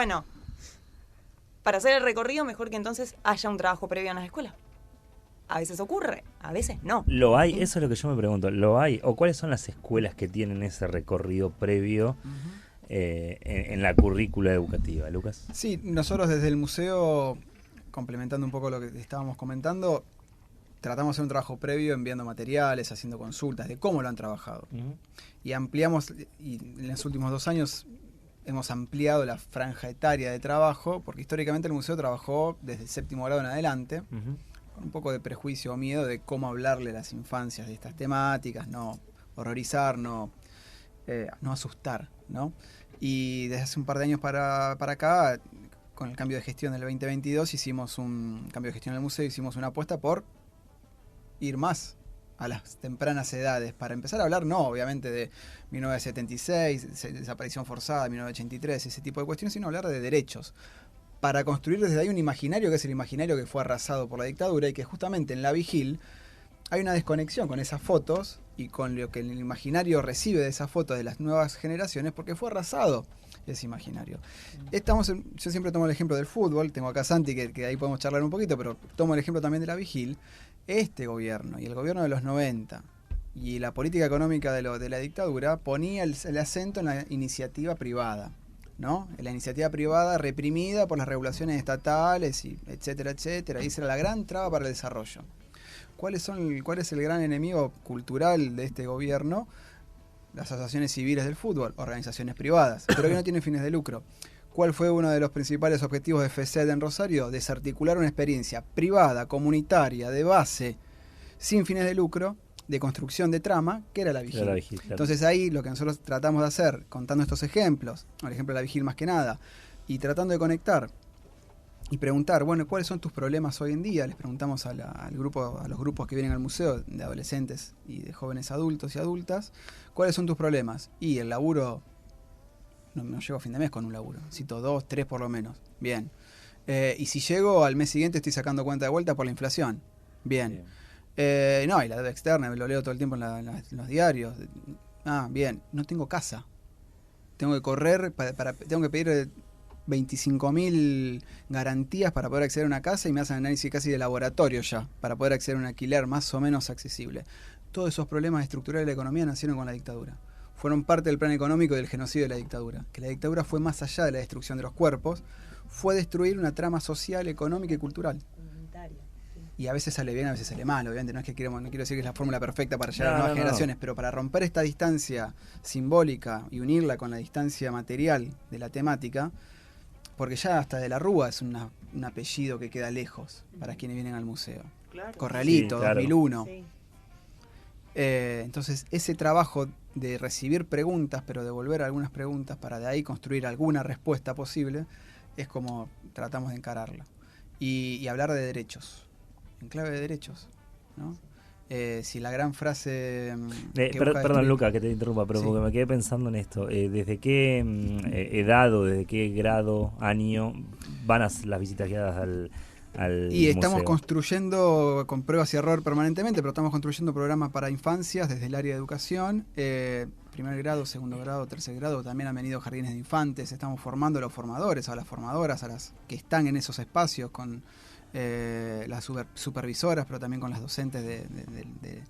para hacer el recorrido mejor que entonces haya un trabajo previo en las escuelas. A veces ocurre, a veces no. ¿Lo hay? Eso es lo que yo me pregunto. ¿Lo hay? ¿O cuáles son las escuelas que tienen ese recorrido previo en la currícula educativa, Lucas? Sí, nosotros desde el museo, complementando un poco lo que estábamos comentando, tratamos de hacer un trabajo previo enviando materiales, haciendo consultas de cómo lo han trabajado. Y ampliamos, y en los últimos 2 años hemos ampliado la franja etaria de trabajo, porque históricamente el museo trabajó desde el 7º grado en adelante, con un poco de prejuicio o miedo de cómo hablarle a las infancias de estas temáticas, no horrorizar, no asustar, ¿no? Y desde hace un par de años para acá, con el cambio de gestión del 2022, hicimos un cambio de gestión en el museo, hicimos una apuesta por ir más a las tempranas edades, para empezar a hablar, no obviamente de 1976, desaparición forzada, 1983, ese tipo de cuestiones, sino hablar de derechos, para construir desde ahí un imaginario que es el imaginario que fue arrasado por la dictadura y que justamente en la Vigil hay una desconexión con esas fotos y con lo que el imaginario recibe de esas fotos de las nuevas generaciones porque fue arrasado ese imaginario. Yo siempre tomo el ejemplo del fútbol, tengo acá a Santi que ahí podemos charlar un poquito, pero tomo el ejemplo también de la Vigil. Este gobierno y el gobierno de los 90 y la política económica de la dictadura ponía el acento en la iniciativa privada. ¿no? La iniciativa privada reprimida por las regulaciones estatales, y etcétera, etcétera. Y esa era la gran traba para el desarrollo. ¿Cuál es el gran enemigo cultural de este gobierno? Las asociaciones civiles del fútbol, organizaciones privadas, pero que no tienen fines de lucro. ¿Cuál fue uno de los principales objetivos de FECED en Rosario? Desarticular una experiencia privada, comunitaria, de base, sin fines de lucro, de construcción de trama, que era la Vigil. Claro. Entonces ahí lo que nosotros tratamos de hacer, contando estos ejemplos, el ejemplo de la Vigil más que nada, y tratando de conectar y preguntar, bueno, ¿cuáles son tus problemas hoy en día? Les preguntamos a los grupos que vienen al museo, de adolescentes y de jóvenes adultos y adultas, ¿cuáles son tus problemas? Y el laburo, no llego a fin de mes con un laburo, cito 2, 3 por lo menos, bien. Y si llego al mes siguiente estoy sacando cuenta de vuelta por la inflación, bien. No, y la deuda externa, me lo leo todo el tiempo en los diarios. Bien, no tengo casa. Tengo que correr, tengo que pedir 25.000 garantías para poder acceder a una casa y me hacen análisis casi de laboratorio ya, para poder acceder a un alquiler más o menos accesible. Todos esos problemas estructurales de la economía nacieron con la dictadura. Fueron parte del plan económico y del genocidio de la dictadura. Que la dictadura fue más allá de la destrucción de los cuerpos, fue destruir una trama social, económica y cultural. Y a veces sale bien, a veces sale mal, obviamente. No quiero decir que es la fórmula perfecta para llegar a nuevas generaciones, pero para romper esta distancia simbólica y unirla con la distancia material de la temática, porque ya hasta de la Rúa es un apellido que queda lejos para quienes vienen al museo. Claro. Corralito, sí, claro. 2001. Sí. Entonces, ese trabajo de recibir preguntas, pero devolver algunas preguntas para de ahí construir alguna respuesta posible, es como tratamos de encararla. Y hablar de derechos. En clave de derechos, ¿no? Si la gran frase... perdón, Luca, que te interrumpa, pero sí, porque me quedé pensando en esto. ¿Desde qué edad o desde qué grado, año van las visitas guiadas al y estamos museo? Construyendo con pruebas y error permanentemente, pero estamos construyendo programas para infancias desde el área de educación. Primer grado, segundo grado, tercer grado, también han venido jardines de infantes. Estamos formando a los formadores, a las formadoras, a las que están en esos espacios con... las supervisoras, pero también con las docentes de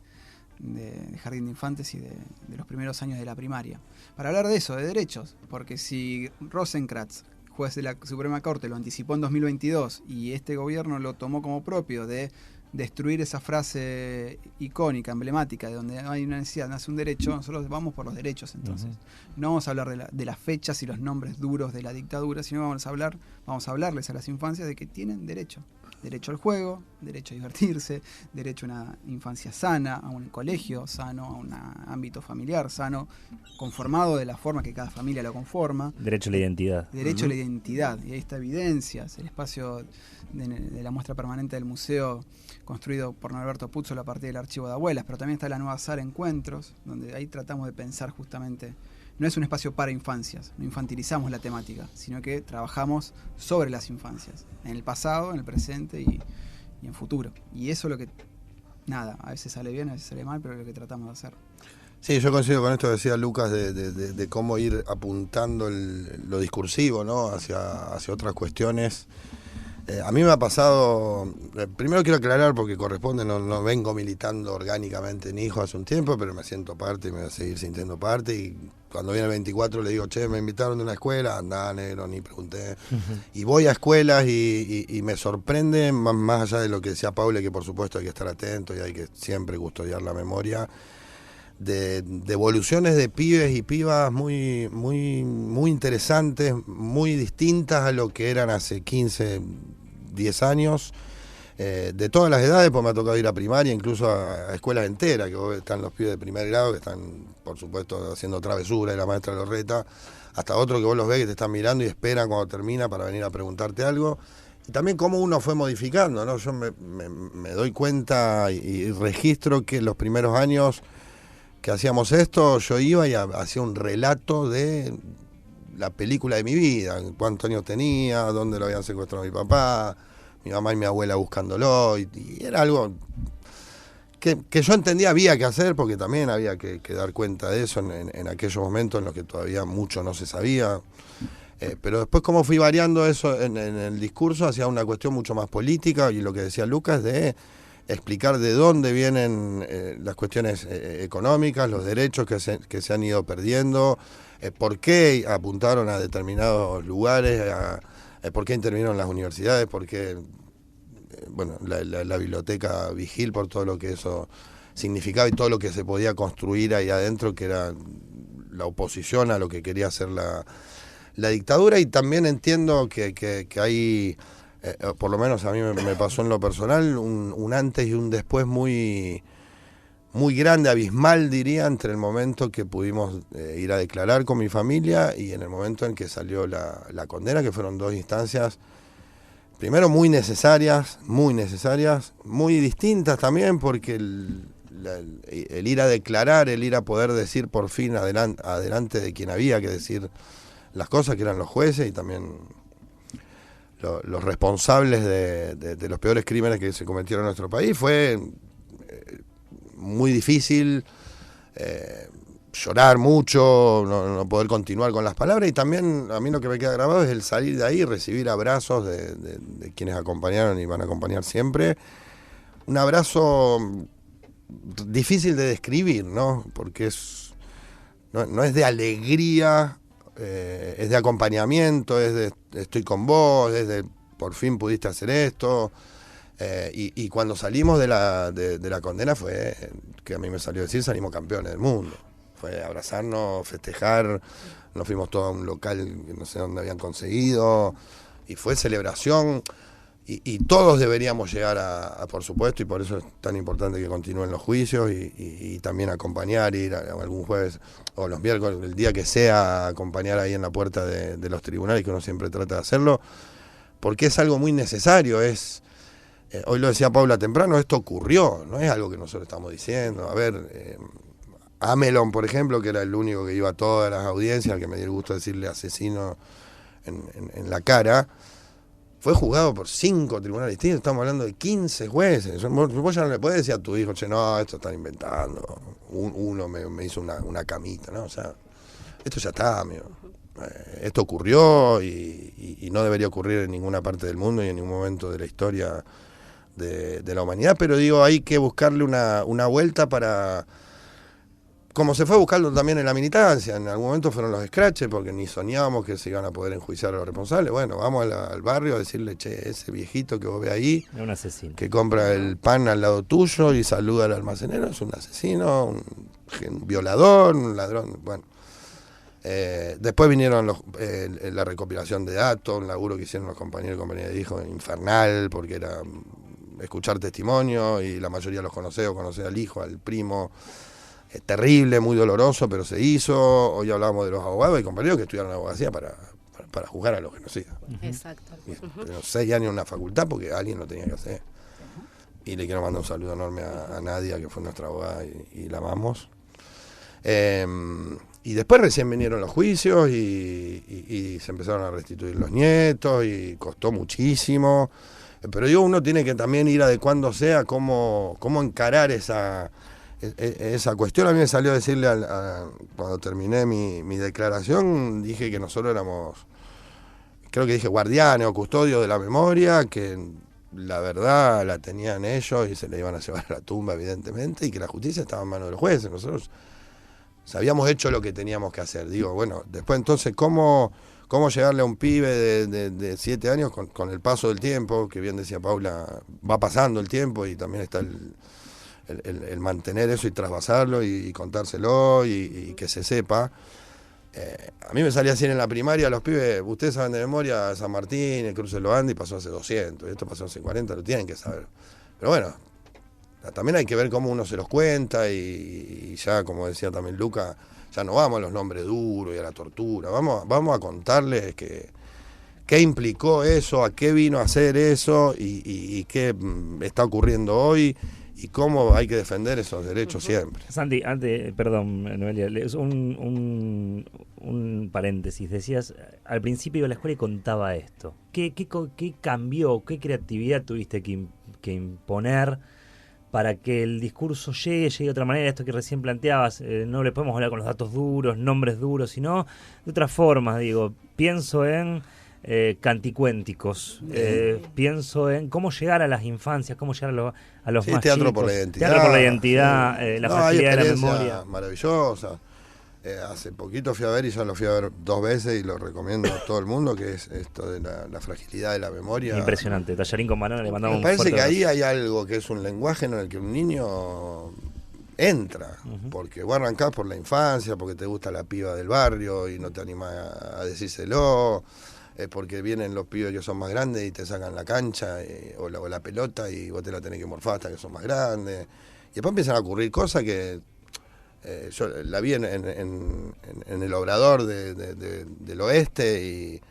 jardín de infantes y de los primeros años de la primaria. Para hablar de eso, de derechos, porque si Rosenkrantz, juez de la Suprema Corte, lo anticipó en 2022 y este gobierno lo tomó como propio de destruir esa frase icónica, emblemática, de donde hay una necesidad, nace un derecho, nosotros vamos por los derechos entonces. No vamos a hablar de las fechas y los nombres duros de la dictadura, sino vamos a hablarles a las infancias de que tienen derecho. Derecho al juego, derecho a divertirse, derecho a una infancia sana, a un colegio sano, a un ámbito familiar sano, conformado de la forma que cada familia lo conforma. Derecho a la identidad. Derecho a la identidad. Y ahí está Evidencias, el espacio de la muestra permanente del museo construido por Norberto Puzzo a partir del archivo de abuelas, pero también está la nueva sala Encuentros, donde ahí tratamos de pensar justamente... No es un espacio para infancias, no infantilizamos la temática, sino que trabajamos sobre las infancias, en el pasado, en el presente y en futuro. Y eso es lo que, a veces sale bien, a veces sale mal, pero es lo que tratamos de hacer. Sí, yo coincido con esto que decía Lucas de cómo ir apuntando lo discursivo, ¿no? hacia otras cuestiones. A mí me ha pasado, primero quiero aclarar porque corresponde, no vengo militando orgánicamente en Hijo hace un tiempo, pero me siento parte y me voy a seguir sintiendo parte, y cuando viene el 24 le digo, me invitaron de una escuela, andá negro, ni pregunté, y voy a escuelas y me sorprende, más allá de lo que decía Paula, que por supuesto hay que estar atento y hay que siempre custodiar la memoria, de evoluciones de pibes y pibas muy, muy, muy interesantes, muy distintas a lo que eran hace 15, 10 años, de todas las edades, pues me ha tocado ir a primaria, incluso a escuelas enteras, que están los pibes de primer grado, que están, por supuesto, haciendo travesura, y la maestra los reta, hasta otros que vos los ves que te están mirando y esperan cuando termina para venir a preguntarte algo. Y también cómo uno fue modificando, ¿no? Yo me doy cuenta y registro que los primeros años que hacíamos esto, yo iba y hacía un relato de la película de mi vida, cuántos años tenía, dónde lo habían secuestrado a mi papá, mi mamá y mi abuela buscándolo, y era algo que yo entendía había que hacer, porque también había que dar cuenta de eso en aquellos momentos en los que todavía mucho no se sabía, pero después cómo fui variando eso en el discurso hacia una cuestión mucho más política, y lo que decía Lucas de explicar de dónde vienen las cuestiones económicas, los derechos que se han ido perdiendo, por qué apuntaron a determinados lugares, por qué intervinieron las universidades, por qué la biblioteca Vigil, por todo lo que eso significaba y todo lo que se podía construir ahí adentro, que era la oposición a lo que quería hacer la dictadura. Y también entiendo que hay, por lo menos a mí me pasó en lo personal, un antes y un después muy grande, abismal diría, entre el momento que pudimos ir a declarar con mi familia y en el momento en que salió la condena, que fueron 2 instancias, primero muy necesarias, muy distintas también, porque el ir a declarar, el ir a poder decir por fin adelante de quien había que decir las cosas, que eran los jueces y también los responsables de los peores crímenes que se cometieron en nuestro país, fue muy difícil, llorar mucho, no poder continuar con las palabras, y también a mí lo que me queda grabado es el salir de ahí y recibir abrazos de quienes acompañaron y van a acompañar siempre. Un abrazo difícil de describir, ¿no? Porque no es de alegría, es de acompañamiento, es de estoy con vos, es de por fin pudiste hacer esto. Y cuando salimos de la condena fue, que a mí me salió decir, salimos campeones del mundo. Fue abrazarnos, festejar, nos fuimos todos a un local que no sé dónde habían conseguido, y fue celebración, y todos deberíamos llegar a, por supuesto, y por eso es tan importante que continúen los juicios, y también acompañar, ir a algún jueves o los miércoles, el día que sea, acompañar ahí en la puerta de los tribunales, que uno siempre trata de hacerlo, porque es algo muy necesario, hoy lo decía Paula temprano, esto ocurrió, no es algo que nosotros estamos diciendo. A ver, Amelon, por ejemplo, que era el único que iba a todas las audiencias, al que me dio el gusto decirle asesino en la cara, fue juzgado por 5 tribunales distintos, estamos hablando de 15 jueces. Vos ya no le podés decir a tu hijo, che, no, esto están inventando, uno me hizo una camita, ¿no? O sea, esto ya está, amigo. Esto ocurrió y no debería ocurrir en ninguna parte del mundo y en ningún momento de la historia de la humanidad, pero digo, hay que buscarle una vuelta para, como se fue buscando también en la militancia, en algún momento fueron los scratches, porque ni soñábamos que se iban a poder enjuiciar a los responsables. Bueno, vamos al barrio a decirle, che, ese viejito que vos ves ahí, es un asesino, que compra el pan al lado tuyo y saluda al almacenero, es un asesino, un violador, un ladrón, bueno. Después vinieron la recopilación de datos, un laburo que hicieron los compañeros y compañeras de hijos, infernal, porque era escuchar testimonios, y la mayoría los conocer al hijo, al primo. Terrible, muy doloroso, pero se hizo. Hoy hablamos de los abogados y compañeros que estudiaron abogacía para juzgar a los genocidas. Exacto. Pero 6 años en una facultad porque alguien lo tenía que hacer. Y le quiero mandar un saludo enorme a Nadia, que fue nuestra abogada y la amamos. Y después recién vinieron los juicios y se empezaron a restituir los nietos y costó muchísimo. Pero digo, uno tiene que también ir adecuándose a cómo encarar esa cuestión. A mí me salió a decirle, cuando terminé mi declaración, dije que nosotros éramos, creo que dije guardianes o custodios de la memoria, que la verdad la tenían ellos y se la iban a llevar a la tumba, evidentemente, y que la justicia estaba en manos de los jueces. Nosotros habíamos hecho lo que teníamos que hacer. Digo, bueno, después entonces, ¿cómo llegarle a un pibe de 7 años con el paso del tiempo? Que bien decía Paula, va pasando el tiempo y también está el mantener eso y trasvasarlo y contárselo y que se sepa. A mí me salía así en la primaria, los pibes, ustedes saben de memoria San Martín, el Cruce de los Andes, pasó hace 200, esto pasó hace 40, lo tienen que saber. Pero bueno, también hay que ver cómo uno se los cuenta y ya, como decía también Luca, ya no vamos a los nombres duros y a la tortura, vamos a contarles qué implicó eso, a qué vino a hacer eso y qué está ocurriendo hoy y cómo hay que defender esos derechos siempre. Santi, perdón, Noelia, un paréntesis. Decías, al principio iba a la escuela y contaba esto. ¿Qué cambió, qué creatividad tuviste que imponer para que el discurso llegue de otra manera? Esto que recién planteabas, no le podemos hablar con los datos duros, nombres duros, sino de otras formas. Digo, pienso en canticuénticos. Pienso en cómo llegar a las infancias, cómo llegar a los más teatro chicos. Por la identidad. Teatro por la identidad, la fragilidad de la memoria. Maravillosa. Hace poquito fui a ver, y ya lo fui a ver 2 veces, y lo recomiendo a todo el mundo, que es esto de la fragilidad de la memoria. Impresionante. Tallarín con Banana, le mandamos Me un parece fuerte que ahí abrazo. hay algo que es un lenguaje en el que un niño entra, porque vos arrancás por la infancia, porque te gusta la piba del barrio y no te animás a decírselo, porque vienen los pibes que son más grandes y te sacan la cancha o la pelota, y vos te la tenés que morfar hasta que son más grandes. Y después empiezan a ocurrir cosas que yo la vi en el Obrador del Oeste, y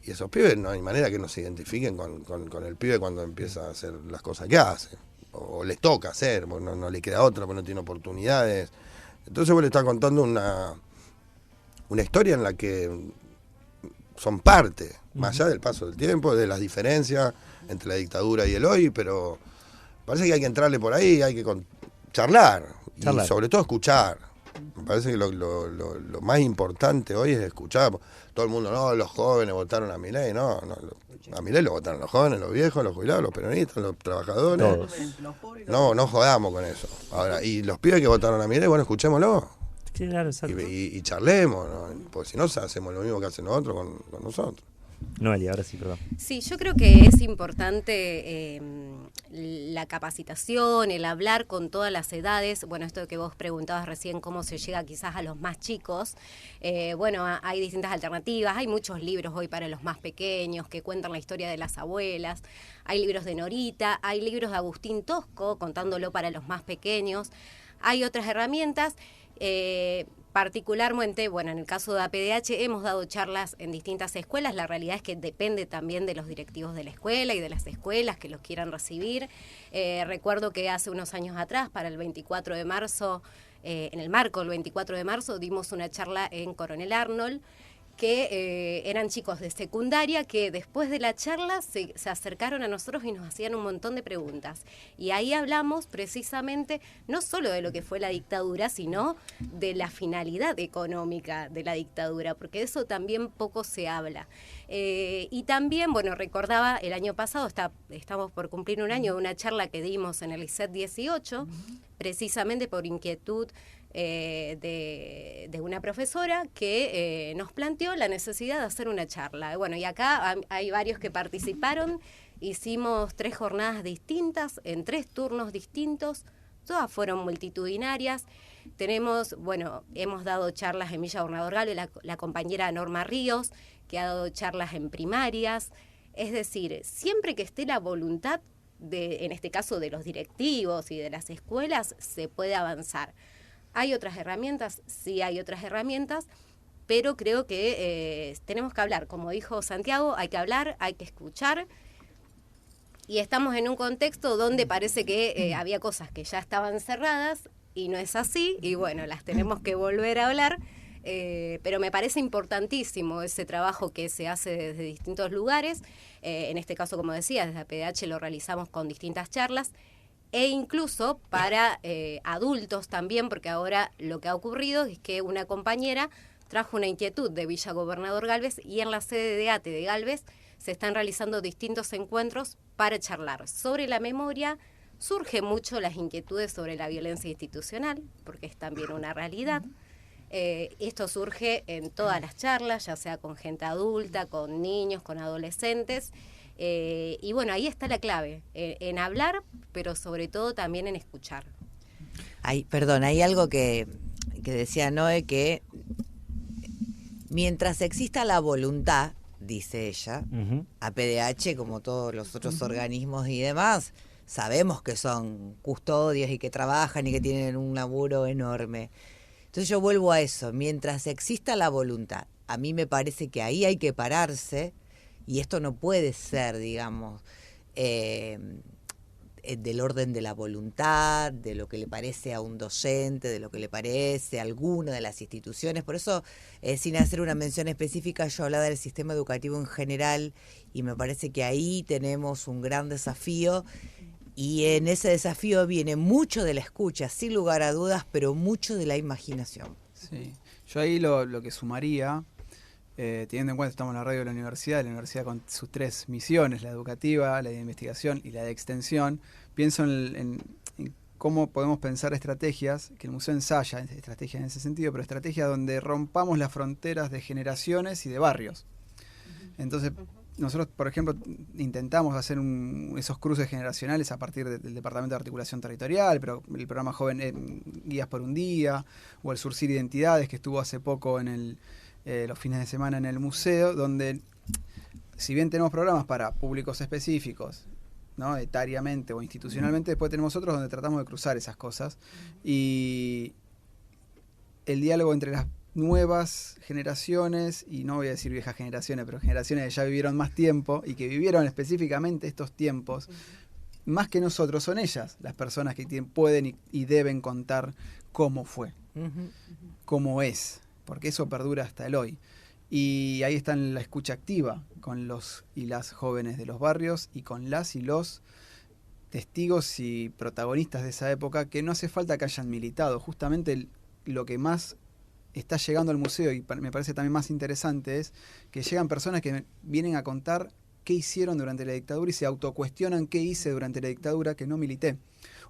esos pibes no hay manera que no se identifiquen con el pibe cuando empieza a hacer las cosas que hace, o les toca hacer, porque no le queda otra, porque no tiene oportunidades. Entonces vos le estás contando una historia en la que son parte, más allá del paso del tiempo, de las diferencias entre la dictadura y el hoy, pero parece que hay que entrarle por ahí, hay que charlar. Y sobre todo escuchar. Me parece que lo más importante hoy es escuchar. Todo el mundo, no, los jóvenes votaron a Milei. No, a Milei lo votaron los jóvenes, los viejos, los jubilados, los peronistas, los trabajadores. Todos. No jodamos con eso. Ahora, y los pibes que votaron a Milei, bueno, escuchémoslo. Sí, claro, exacto. Y charlemos, ¿no? Porque si no, hacemos lo mismo que hacen nosotros con nosotros. Noelia, ahora sí, perdón. Sí, yo creo que es importante la capacitación, el hablar con todas las edades. Bueno, esto que vos preguntabas recién, cómo se llega quizás a los más chicos. Bueno, hay distintas alternativas. Hay muchos libros hoy para los más pequeños que cuentan la historia de las abuelas. Hay libros de Norita, hay libros de Agustín Tosco contándolo para los más pequeños. Hay otras herramientas. Particularmente, bueno, en el caso de APDH hemos dado charlas en distintas escuelas. La realidad es que depende también de los directivos de la escuela y de las escuelas que los quieran recibir. Recuerdo que hace unos años atrás, para el 24 de marzo, en el marco del 24 de marzo, dimos una charla en Coronel Arnold, que eran chicos de secundaria que después de la charla se acercaron a nosotros y nos hacían un montón de preguntas. Y ahí hablamos precisamente no solo de lo que fue la dictadura, sino de la finalidad económica de la dictadura, porque de eso también poco se habla. Y también, bueno, recordaba el año pasado, estamos por cumplir un año de una charla que dimos en el ISET 18, precisamente por inquietud de una profesora que nos planteó la necesidad de hacer una charla. Bueno, y acá hay varios que participaron, hicimos 3 jornadas distintas, en 3 turnos distintos, todas fueron multitudinarias. Hemos dado charlas en Villa Gobernador Galvez, la compañera Norma Ríos, que ha dado charlas en primarias. Es decir, siempre que esté la voluntad, en este caso de los directivos y de las escuelas, se puede avanzar. ¿Hay otras herramientas? Sí, hay otras herramientas, pero creo que tenemos que hablar. Como dijo Santiago, hay que hablar, hay que escuchar. Y estamos en un contexto donde parece que había cosas que ya estaban cerradas y no es así. Y bueno, las tenemos que volver a hablar. Pero me parece importantísimo ese trabajo que se hace desde distintos lugares. En este caso, como decía, desde APDH lo realizamos con distintas charlas. E incluso para adultos también, porque ahora lo que ha ocurrido es que una compañera trajo una inquietud de Villa Gobernador Galvez y en la sede de ATE de Galvez se están realizando distintos encuentros para charlar sobre la memoria. Surgen mucho las inquietudes sobre la violencia institucional, porque es también una realidad. Esto surge en todas las charlas, ya sea con gente adulta, con niños, con adolescentes. Y bueno, ahí está la clave, en hablar, pero sobre todo también en escuchar. Hay algo que decía Noé, que mientras exista la voluntad, dice ella, APDH, como todos los otros organismos y demás, sabemos que son custodios y que trabajan y que tienen un laburo enorme. Entonces yo vuelvo a eso, mientras exista la voluntad, a mí me parece que ahí hay que pararse. Y esto no puede ser, digamos, del orden de la voluntad, de lo que le parece a un docente, de lo que le parece a alguna de las instituciones. Por eso, sin hacer una mención específica, yo hablaba del sistema educativo en general y me parece que ahí tenemos un gran desafío. Y en ese desafío viene mucho de la escucha, sin lugar a dudas, pero mucho de la imaginación. Sí, yo ahí lo que sumaría teniendo en cuenta que estamos en la radio de la universidad con sus 3 misiones, la educativa, la de investigación y la de extensión, pienso en cómo podemos pensar estrategias, que el museo ensaya estrategias en ese sentido, pero estrategias donde rompamos las fronteras de generaciones y de barrios. Entonces, nosotros, por ejemplo, intentamos hacer esos cruces generacionales a partir del Departamento de Articulación Territorial, pero el programa Joven Guías por un Día, o el Surcir Identidades, que estuvo hace poco en los fines de semana en el museo, donde, si bien tenemos programas para públicos específicos, ¿no?, etariamente o institucionalmente, después tenemos otros donde tratamos de cruzar esas cosas. Y el diálogo entre las nuevas generaciones, y no voy a decir viejas generaciones, pero generaciones que ya vivieron más tiempo y que vivieron específicamente estos tiempos, más que nosotros, son ellas las personas que pueden y deben contar cómo fue, cómo es, porque eso perdura hasta el hoy. Y ahí está la escucha activa con los y las jóvenes de los barrios y con las y los testigos y protagonistas de esa época, que no hace falta que hayan militado. Justamente lo que más está llegando al museo, y me parece también más interesante, es que llegan personas que vienen a contar qué hicieron durante la dictadura y se autocuestionan qué hice durante la dictadura que no milité,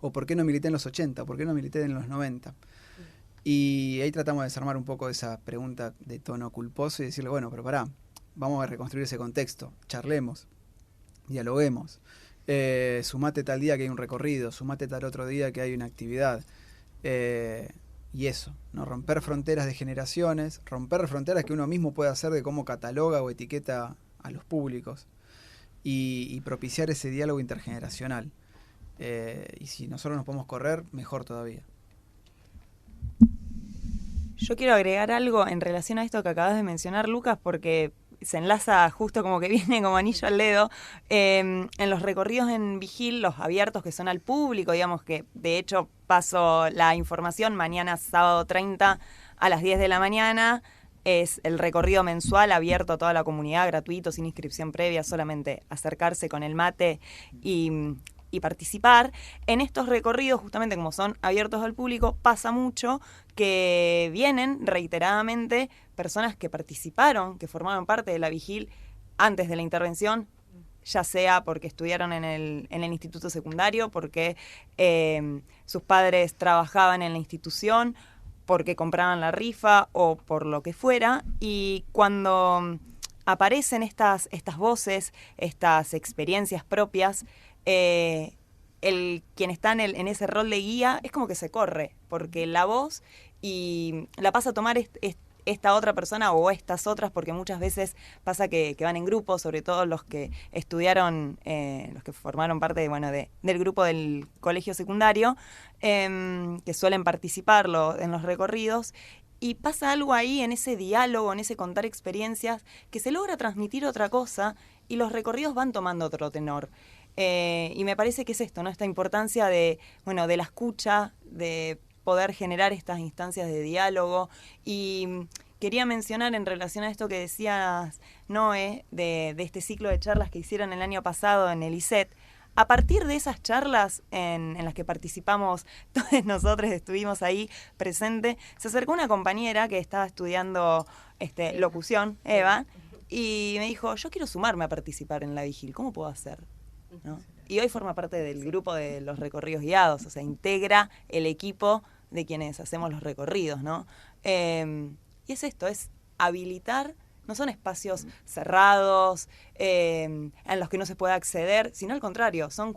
o por qué no milité en los 80, por qué no milité en los 90. Y ahí tratamos de desarmar un poco esa pregunta de tono culposo y decirle, bueno, pero pará, vamos a reconstruir ese contexto, charlemos, dialoguemos, sumate tal día que hay un recorrido, sumate tal otro día que hay una actividad, y eso, ¿no? Romper fronteras de generaciones, romper fronteras que uno mismo puede hacer de cómo cataloga o etiqueta a los públicos, y propiciar ese diálogo intergeneracional. Y si nosotros nos podemos correr, mejor todavía. Yo quiero agregar algo en relación a esto que acabas de mencionar, Lucas, porque se enlaza justo como que viene como anillo al dedo. En los recorridos en Vigil, los abiertos que son al público, digamos que de hecho paso la información, mañana sábado 30 a las 10 de la mañana, es el recorrido mensual abierto a toda la comunidad, gratuito, sin inscripción previa, solamente acercarse con el mate y participar. En estos recorridos, justamente como son abiertos al público, pasa mucho que vienen reiteradamente personas que participaron, que formaron parte de la Vigil antes de la intervención, ya sea porque estudiaron en el instituto secundario, porque sus padres trabajaban en la institución, porque compraban la rifa o por lo que fuera. Y cuando aparecen estas voces, estas experiencias propias, quien está en ese rol de guía es como que se corre, porque la voz y la pasa a tomar esta otra persona o estas otras, porque muchas veces pasa que van en grupo, sobre todo los que estudiaron, los que formaron parte del grupo del colegio secundario, que suelen participar en los recorridos. Y pasa algo ahí en ese diálogo, en ese contar experiencias, que se logra transmitir otra cosa y los recorridos van tomando otro tenor. Y me parece que es esto, ¿no? Esta importancia de la escucha, de poder generar estas instancias de diálogo. Y quería mencionar en relación a esto que decías, Noé, de este ciclo de charlas que hicieron el año pasado en el ISET. A partir de esas charlas en las que participamos, todos nosotros estuvimos ahí presentes, se acercó una compañera que estaba estudiando locución, Eva, y me dijo, yo quiero sumarme a participar en la Vigil, ¿cómo puedo hacer? ¿No? Y hoy forma parte del grupo de los recorridos guiados, o sea, integra el equipo de quienes hacemos los recorridos, ¿no? Y es esto, es habilitar. No son espacios cerrados en los que no se pueda acceder, sino al contrario, son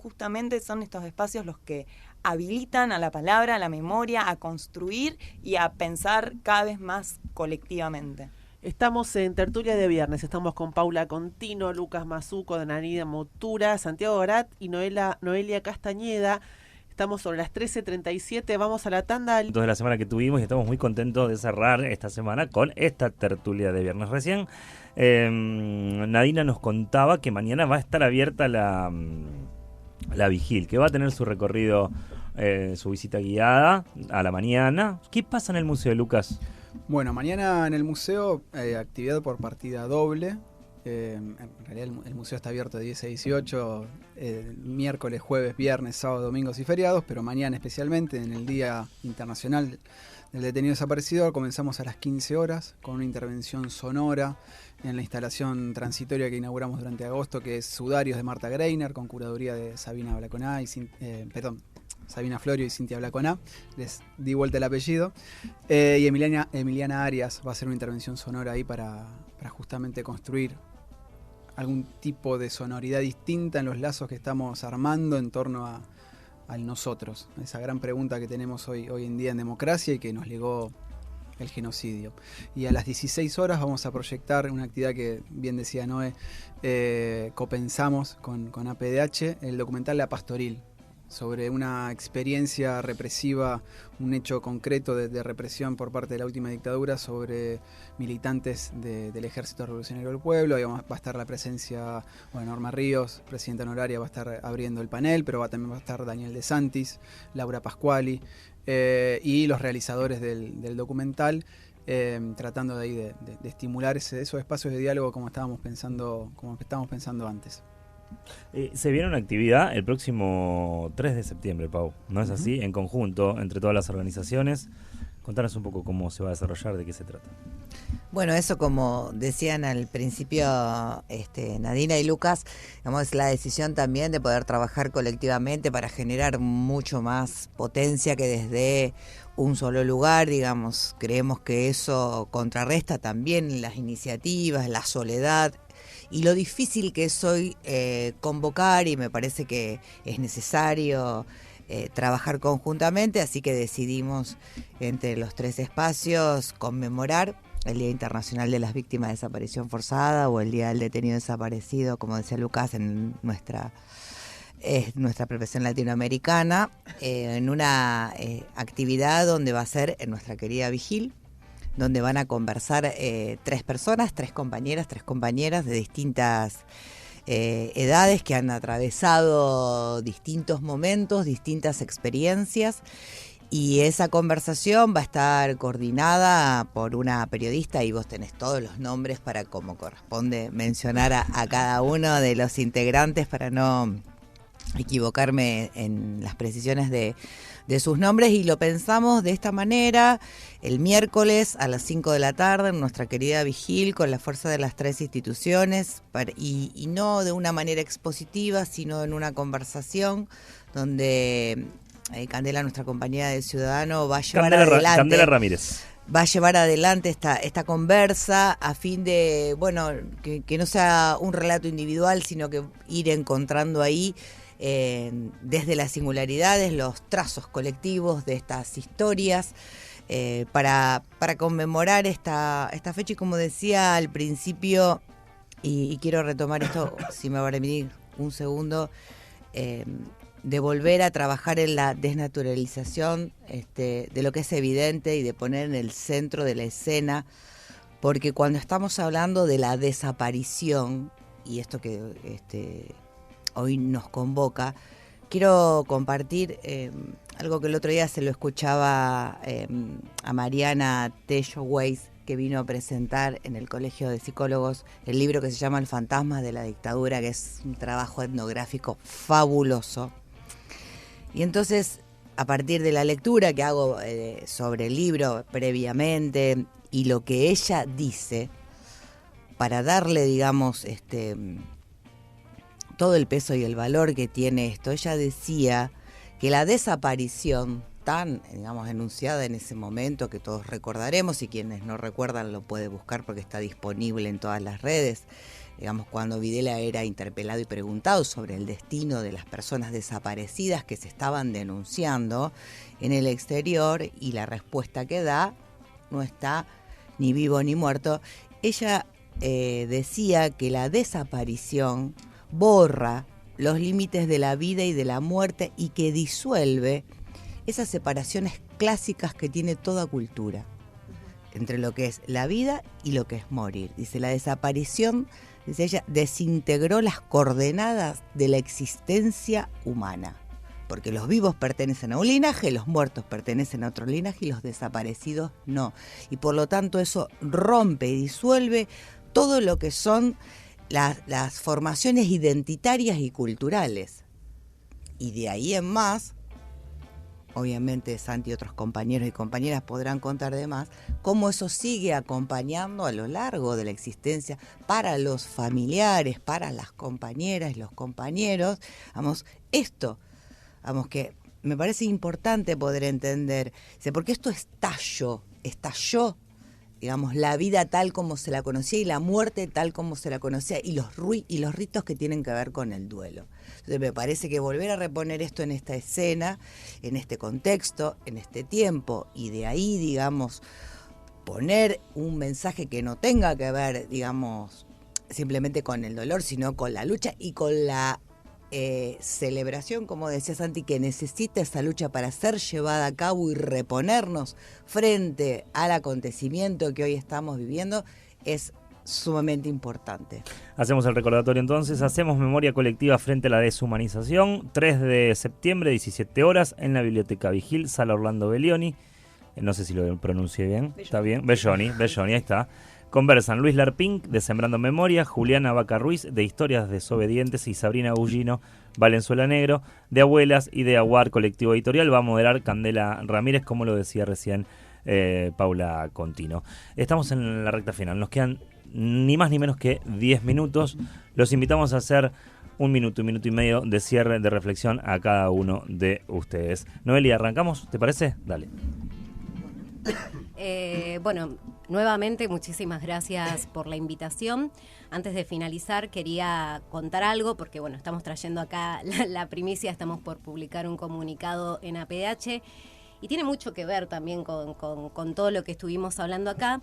estos espacios los que habilitan a la palabra, a la memoria, a construir y a pensar cada vez más colectivamente. Estamos en Tertulia de Viernes, estamos con Paula Contino, Lucas Mazuco, Dananida Motura, Santiago Garat y Noelia Castañeda. Estamos sobre las 13:37, vamos a la tanda. De la semana que tuvimos y estamos muy contentos de cerrar esta semana con esta tertulia de viernes. Recién Nadina nos contaba que mañana va a estar abierta la Vigil, que va a tener su recorrido, su visita guiada a la mañana. ¿Qué pasa en el museo, Lucas? Bueno, mañana en el museo, actividad por partida doble. En realidad el museo está abierto de 10 a 18, miércoles, jueves, viernes, sábado, domingos y feriados, pero mañana especialmente, en el Día Internacional del detenido desaparecido comenzamos a las 15 horas con una intervención sonora en la instalación transitoria que inauguramos durante agosto, que es Sudarios de Marta Greiner, con curaduría de Sabina Blaconá y Sabina Florio y Cintia Blaconá, les di vuelta el apellido, y Emiliana Arias va a hacer una intervención sonora ahí para justamente construir algún tipo de sonoridad distinta en los lazos que estamos armando en torno al nosotros, esa gran pregunta que tenemos hoy en día en democracia y que nos legó el genocidio. Y a las 16 horas vamos a proyectar una actividad que bien decía Noé, copensamos con APDH, el documental La Pastoril, sobre una experiencia represiva, un hecho concreto de represión por parte de la última dictadura sobre militantes del Ejército Revolucionario del Pueblo. Ahí va a estar la presencia, Norma Ríos, presidenta honoraria, va a estar abriendo el panel, pero también va a estar Daniel De Santis, Laura Pasquali, y los realizadores del documental, tratando de ahí de estimular esos espacios de diálogo como estábamos pensando antes. Se viene una actividad el próximo 3 de septiembre, Pau, ¿no es así? En conjunto, entre todas las organizaciones. Contanos un poco cómo se va a desarrollar, de qué se trata. Bueno, eso, como decían al principio Nadina y Lucas, es la decisión también de poder trabajar colectivamente para generar mucho más potencia que desde un solo lugar, creemos que eso contrarresta también las iniciativas, la soledad y lo difícil que es hoy convocar, y me parece que es necesario trabajar conjuntamente, así que decidimos entre los 3 espacios conmemorar el Día Internacional de las Víctimas de Desaparición Forzada o el Día del Detenido Desaparecido, como decía Lucas, en nuestra profesión latinoamericana, en una actividad donde va a ser en nuestra querida Vigil, donde van a conversar 3 personas, 3 compañeras de distintas edades que han atravesado distintos momentos, distintas experiencias, y esa conversación va a estar coordinada por una periodista, y vos tenés todos los nombres para, como corresponde, mencionar a cada uno de los integrantes para no equivocarme en las precisiones de sus nombres, y lo pensamos de esta manera: el miércoles a las 5 de la tarde en nuestra querida Vigil, con la fuerza de las 3 instituciones, y no de una manera expositiva, sino en una conversación donde Candela, nuestra compañera de Ciudadano, va a llevar adelante. Candela Ramírez. Va a llevar adelante esta conversa a fin de, que no sea un relato individual, sino que ir encontrando ahí, desde las singularidades, los trazos colectivos de estas historias, para conmemorar esta fecha. Y como decía al principio, y quiero retomar esto, si me va a permitir un segundo, de volver a trabajar en la desnaturalización de lo que es evidente y de poner en el centro de la escena, porque cuando estamos hablando de la desaparición, y esto que hoy nos convoca, quiero compartir algo que el otro día se lo escuchaba a Mariana Tello Weiss, que vino a presentar en el Colegio de Psicólogos el libro que se llama El fantasma de la dictadura, que es un trabajo etnográfico fabuloso. Y entonces, a partir de la lectura que hago sobre el libro previamente y lo que ella dice, para darle, todo el peso y el valor que tiene esto, ella decía que la desaparición tan, enunciada en ese momento, que todos recordaremos, y quienes no recuerdan lo puede buscar porque está disponible en todas las redes, cuando Videla era interpelado y preguntado sobre el destino de las personas desaparecidas que se estaban denunciando en el exterior, y la respuesta que da: no está ni vivo ni muerto. Ella decía que la desaparición borra los límites de la vida y de la muerte, y que disuelve esas separaciones clásicas que tiene toda cultura entre lo que es la vida y lo que es morir. Dice, la desaparición, dice ella, desintegró las coordenadas de la existencia humana, porque los vivos pertenecen a un linaje, los muertos pertenecen a otro linaje y los desaparecidos no. Y por lo tanto eso rompe y disuelve todo lo que son las formaciones identitarias y culturales. Y de ahí en más, obviamente Santi y otros compañeros y compañeras podrán contar de más, cómo eso sigue acompañando a lo largo de la existencia para los familiares, para las compañeras y los compañeros. Vamos, esto, vamos, que me parece importante poder entender, porque esto estalló, digamos, la vida tal como se la conocía y la muerte tal como se la conocía y los ritos que tienen que ver con el duelo. Entonces me parece que volver a reponer esto en esta escena, en este contexto, en este tiempo, y de ahí, digamos, poner un mensaje que no tenga que ver, digamos, simplemente con el dolor, sino con la lucha y con la celebración, como decía Santi, que necesita esa lucha para ser llevada a cabo y reponernos frente al acontecimiento que hoy estamos viviendo, es sumamente importante. Hacemos el recordatorio entonces, hacemos memoria colectiva frente a la deshumanización, 3 de septiembre, 17 horas, en la Biblioteca Vigil, Sala Orlando Bellioni, no sé si lo pronuncié bien, Belloni. ¿Está bien? Belloni, ahí está. Conversan Luis Larpink, de Sembrando Memoria, Juliana Vaca Ruiz, de Historias Desobedientes, y Sabrina Bullino, Valenzuela Negro, de Abuelas y de Aguar, colectivo editorial. Va a moderar Candela Ramírez, como lo decía recién Paula Contino. Estamos en la recta final, nos quedan ni más ni menos que 10 minutos. Los invitamos a hacer un minuto y medio de cierre, de reflexión a cada uno de ustedes. Noelia, ¿arrancamos? ¿Te parece? Dale. Bueno, nuevamente muchísimas gracias por la invitación. Antes de finalizar quería contar algo porque bueno, estamos trayendo acá la primicia, estamos por publicar un comunicado en APDH y tiene mucho que ver también con todo lo que estuvimos hablando acá,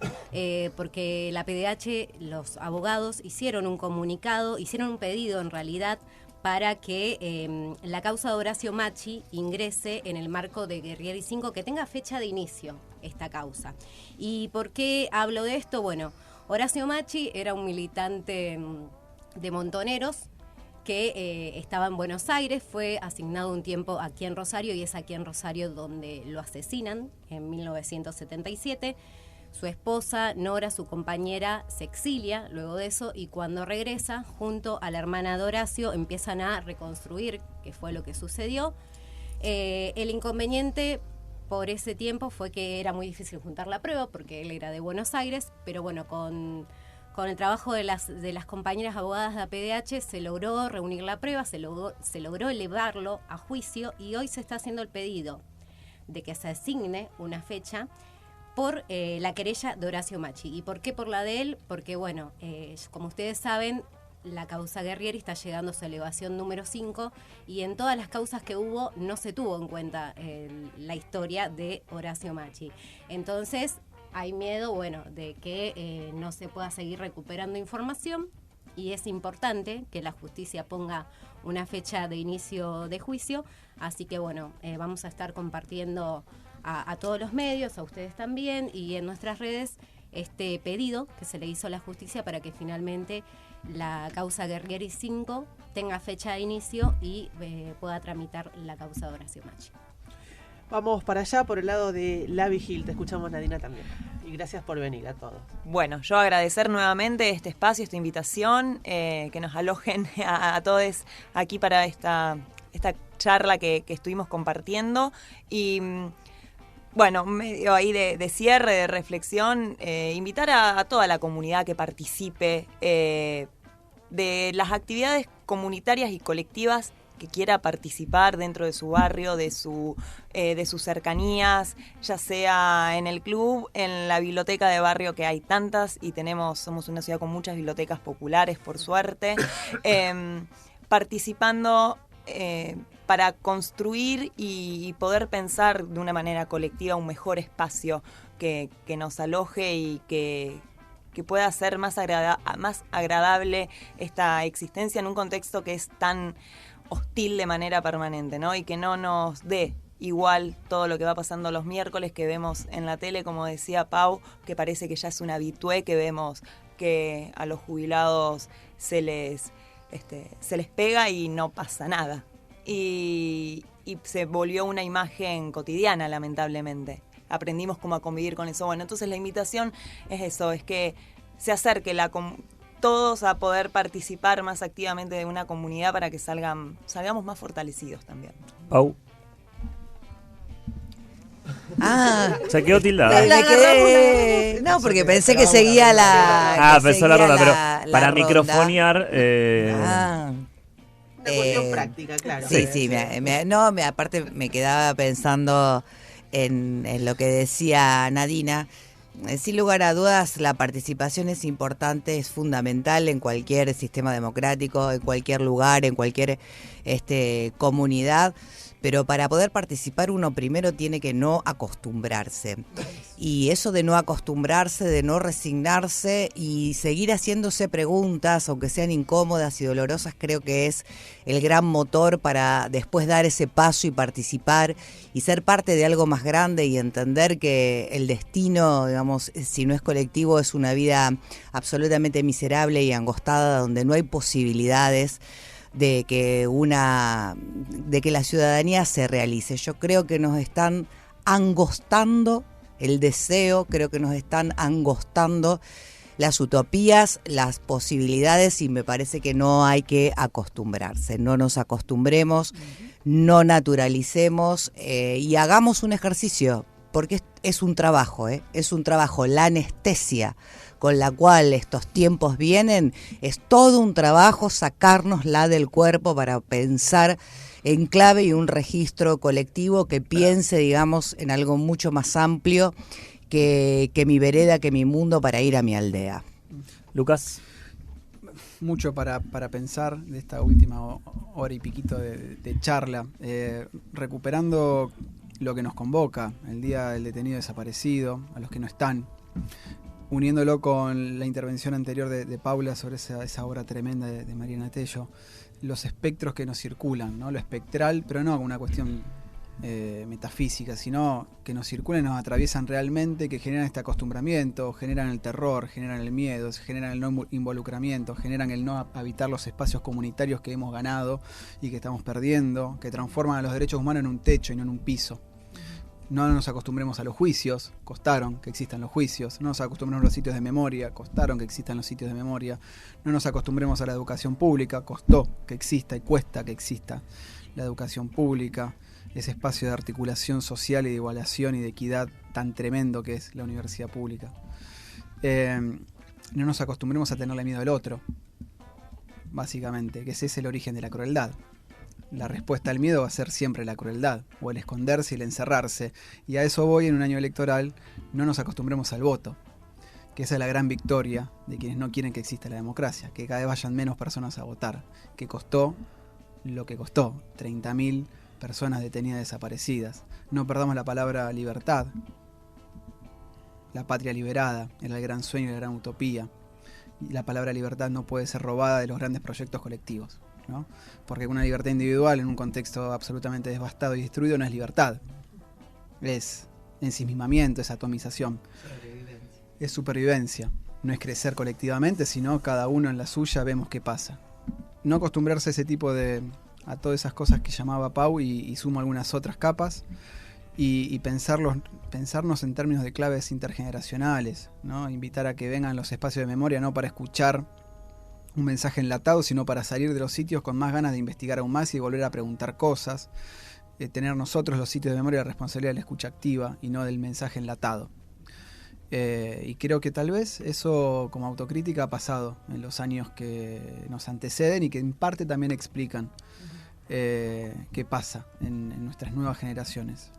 porque la APDH, los abogados hicieron un comunicado, hicieron un pedido en realidad para que la causa de Horacio Machi ingrese en el marco de Guerrieri 5, que tenga fecha de inicio esta causa. ¿Y por qué hablo de esto? Bueno, Horacio Machi era un militante de Montoneros que estaba en Buenos Aires, fue asignado un tiempo aquí en Rosario y es aquí en Rosario donde lo asesinan en 1977. Su esposa, Nora, su compañera, se exilia luego de eso y cuando regresa, junto a la hermana de Horacio, empiezan a reconstruir qué fue lo que sucedió. El inconveniente por ese tiempo fue que era muy difícil juntar la prueba porque él era de Buenos Aires, pero bueno, con el trabajo de las compañeras abogadas de APDH se logró reunir la prueba, se logró elevarlo a juicio y hoy se está haciendo el pedido de que se asigne una fecha por la querella de Horacio Machi. ¿Y por qué por la de él? Porque, bueno, como ustedes saben, la causa Guerrieri está llegando a su elevación número 5 y en todas las causas que hubo no se tuvo en cuenta la historia de Horacio Machi. Entonces, hay miedo, bueno, de que no se pueda seguir recuperando información y es importante que la justicia ponga una fecha de inicio de juicio. Así que, bueno, vamos a estar compartiendo a todos los medios, a ustedes también, y en nuestras redes este pedido que se le hizo a la justicia para que finalmente la causa Guerrieri 5 tenga fecha de inicio y pueda tramitar la causa de Horacio Machi. Vamos para allá, por el lado de la Vigil. Te escuchamos, Nadina, también. Y gracias por venir a todos. Bueno, yo agradecer nuevamente este espacio, esta invitación, que nos alojen a todos aquí para esta charla que estuvimos compartiendo. Y bueno, medio ahí de cierre, de reflexión, invitar a toda la comunidad que participe de las actividades comunitarias y colectivas que quiera participar dentro de su barrio, de sus cercanías, ya sea en el club, en la biblioteca de barrio, que hay tantas y somos una ciudad con muchas bibliotecas populares, por suerte, participando para construir y poder pensar de una manera colectiva un mejor espacio que nos aloje y que pueda ser más agradable esta existencia en un contexto que es tan hostil de manera permanente, ¿no? Y que no nos dé igual todo lo que va pasando los miércoles que vemos en la tele, como decía Pau, que parece que ya es un habitué, que vemos que a los jubilados se les pega y no pasa nada. Y se volvió una imagen cotidiana, lamentablemente. Aprendimos cómo a convivir con eso. Bueno, entonces la invitación es eso, es que se acerque todos a poder participar más activamente de una comunidad para que salgamos más fortalecidos también. Pau. Se quedó tildada. Me quedé... No, porque pensé que seguía la... Pensó la ronda, pero para microfonear... Cuestión práctica, claro. Sí, aparte me quedaba pensando en lo que decía Nadina. Sin lugar a dudas, la participación es importante, es fundamental en cualquier sistema democrático, en cualquier lugar, en cualquier comunidad. Pero para poder participar uno primero tiene que no acostumbrarse. Y eso de no acostumbrarse, de no resignarse y seguir haciéndose preguntas, aunque sean incómodas y dolorosas, creo que es el gran motor para después dar ese paso y participar y ser parte de algo más grande y entender que el destino, digamos, si no es colectivo, es una vida absolutamente miserable y angostada donde no hay posibilidades de que la ciudadanía se realice. Yo creo que nos están angostando el deseo, creo que nos están angostando las utopías, las posibilidades, y me parece que no hay que acostumbrarse. No nos acostumbremos, no naturalicemos y hagamos un ejercicio, porque es un trabajo, es un trabajo. La anestesia con la cual estos tiempos vienen, es todo un trabajo sacárnosla del cuerpo para pensar en clave y un registro colectivo que piense, digamos, en algo mucho más amplio que mi vereda, que mi mundo, para ir a mi aldea. Lucas. Mucho para pensar de esta última hora y piquito de charla, recuperando lo que nos convoca, el Día del Detenido Desaparecido, a los que no están, uniéndolo con la intervención anterior de Paula sobre esa obra tremenda de Mariana Tello, los espectros que nos circulan, ¿no? Lo espectral, pero no una cuestión metafísica, sino que nos circulan, nos atraviesan realmente, que generan este acostumbramiento, generan el terror, generan el miedo, generan el no involucramiento, generan el no habitar los espacios comunitarios que hemos ganado y que estamos perdiendo, que transforman a los derechos humanos en un techo y no en un piso. No nos acostumbremos a los juicios, costaron que existan los juicios. No nos acostumbremos a los sitios de memoria, costaron que existan los sitios de memoria. No nos acostumbremos a la educación pública, costó que exista y cuesta que exista la educación pública, ese espacio de articulación social y de igualación y de equidad tan tremendo que es la universidad pública. No nos acostumbremos a tenerle miedo al otro, básicamente, que ese es el origen de la crueldad. La respuesta al miedo va a ser siempre la crueldad, o el esconderse y el encerrarse. Y a eso voy en un año electoral, no nos acostumbremos al voto, que esa es la gran victoria de quienes no quieren que exista la democracia, que cada vez vayan menos personas a votar, que costó lo que costó, 30.000 personas detenidas desaparecidas. No perdamos la palabra libertad, la patria liberada, era el gran sueño y la gran utopía. Y la palabra libertad no puede ser robada de los grandes proyectos colectivos, ¿no? Porque una libertad individual en un contexto absolutamente devastado y destruido no es libertad, es ensimismamiento, es atomización, es supervivencia, no es crecer colectivamente, sino cada uno en la suya vemos qué pasa. No acostumbrarse a todas esas cosas que llamaba Pau y sumo algunas otras capas y pensarnos en términos de claves intergeneracionales, ¿no? Invitar a que vengan los espacios de memoria no para escuchar un mensaje enlatado, sino para salir de los sitios con más ganas de investigar aún más y volver a preguntar cosas, tener nosotros los sitios de memoria la responsabilidad de la escucha activa y no del mensaje enlatado. Y creo que tal vez eso como autocrítica ha pasado en los años que nos anteceden y que en parte también explican qué pasa en nuestras nuevas generaciones.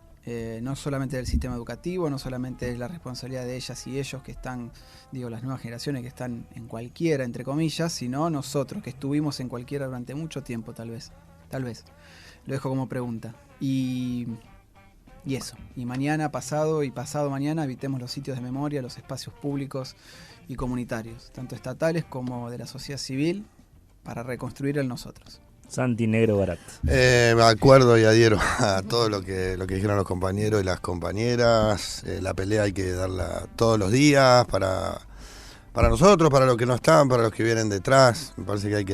No solamente del sistema educativo, no solamente es la responsabilidad de ellas y ellos que están, las nuevas generaciones que están en cualquiera, entre comillas, sino nosotros que estuvimos en cualquiera durante mucho tiempo, tal vez. Lo dejo como pregunta. Y eso. Y mañana, pasado y pasado mañana, evitemos los sitios de memoria, los espacios públicos y comunitarios, tanto estatales como de la sociedad civil, para reconstruir el nosotros. Santi Negro Barat. Me acuerdo y adhiero a todo lo que dijeron los compañeros y las compañeras. La pelea hay que darla todos los días para nosotros, para los que no están, para los que vienen detrás. Me parece que hay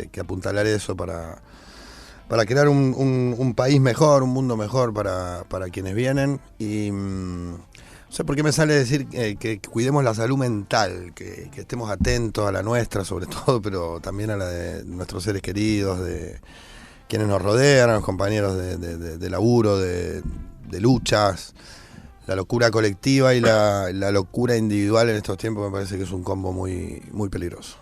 que apuntalar eso para crear un país mejor, un mundo mejor para quienes vienen. Y no sé por qué me sale decir que cuidemos la salud mental, que estemos atentos a la nuestra sobre todo, pero también a la de nuestros seres queridos, de quienes nos rodean, a los compañeros de laburo, de luchas. locura colectiva y la locura individual en estos tiempos me parece que es un combo muy, muy peligroso.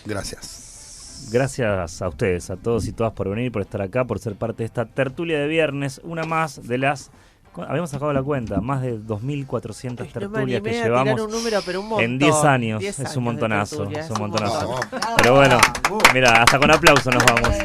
Gracias. Gracias a ustedes, a todos y todas por venir, por estar acá, por ser parte de esta tertulia de viernes, una más de las... Habíamos sacado la cuenta, más de 2.400 tertulias que llevamos un número, pero un montón, en 10 años. 10 es un montonazo, tertulia, es un montonazo. Montón. Pero bueno, mira, hasta con aplauso nos vamos.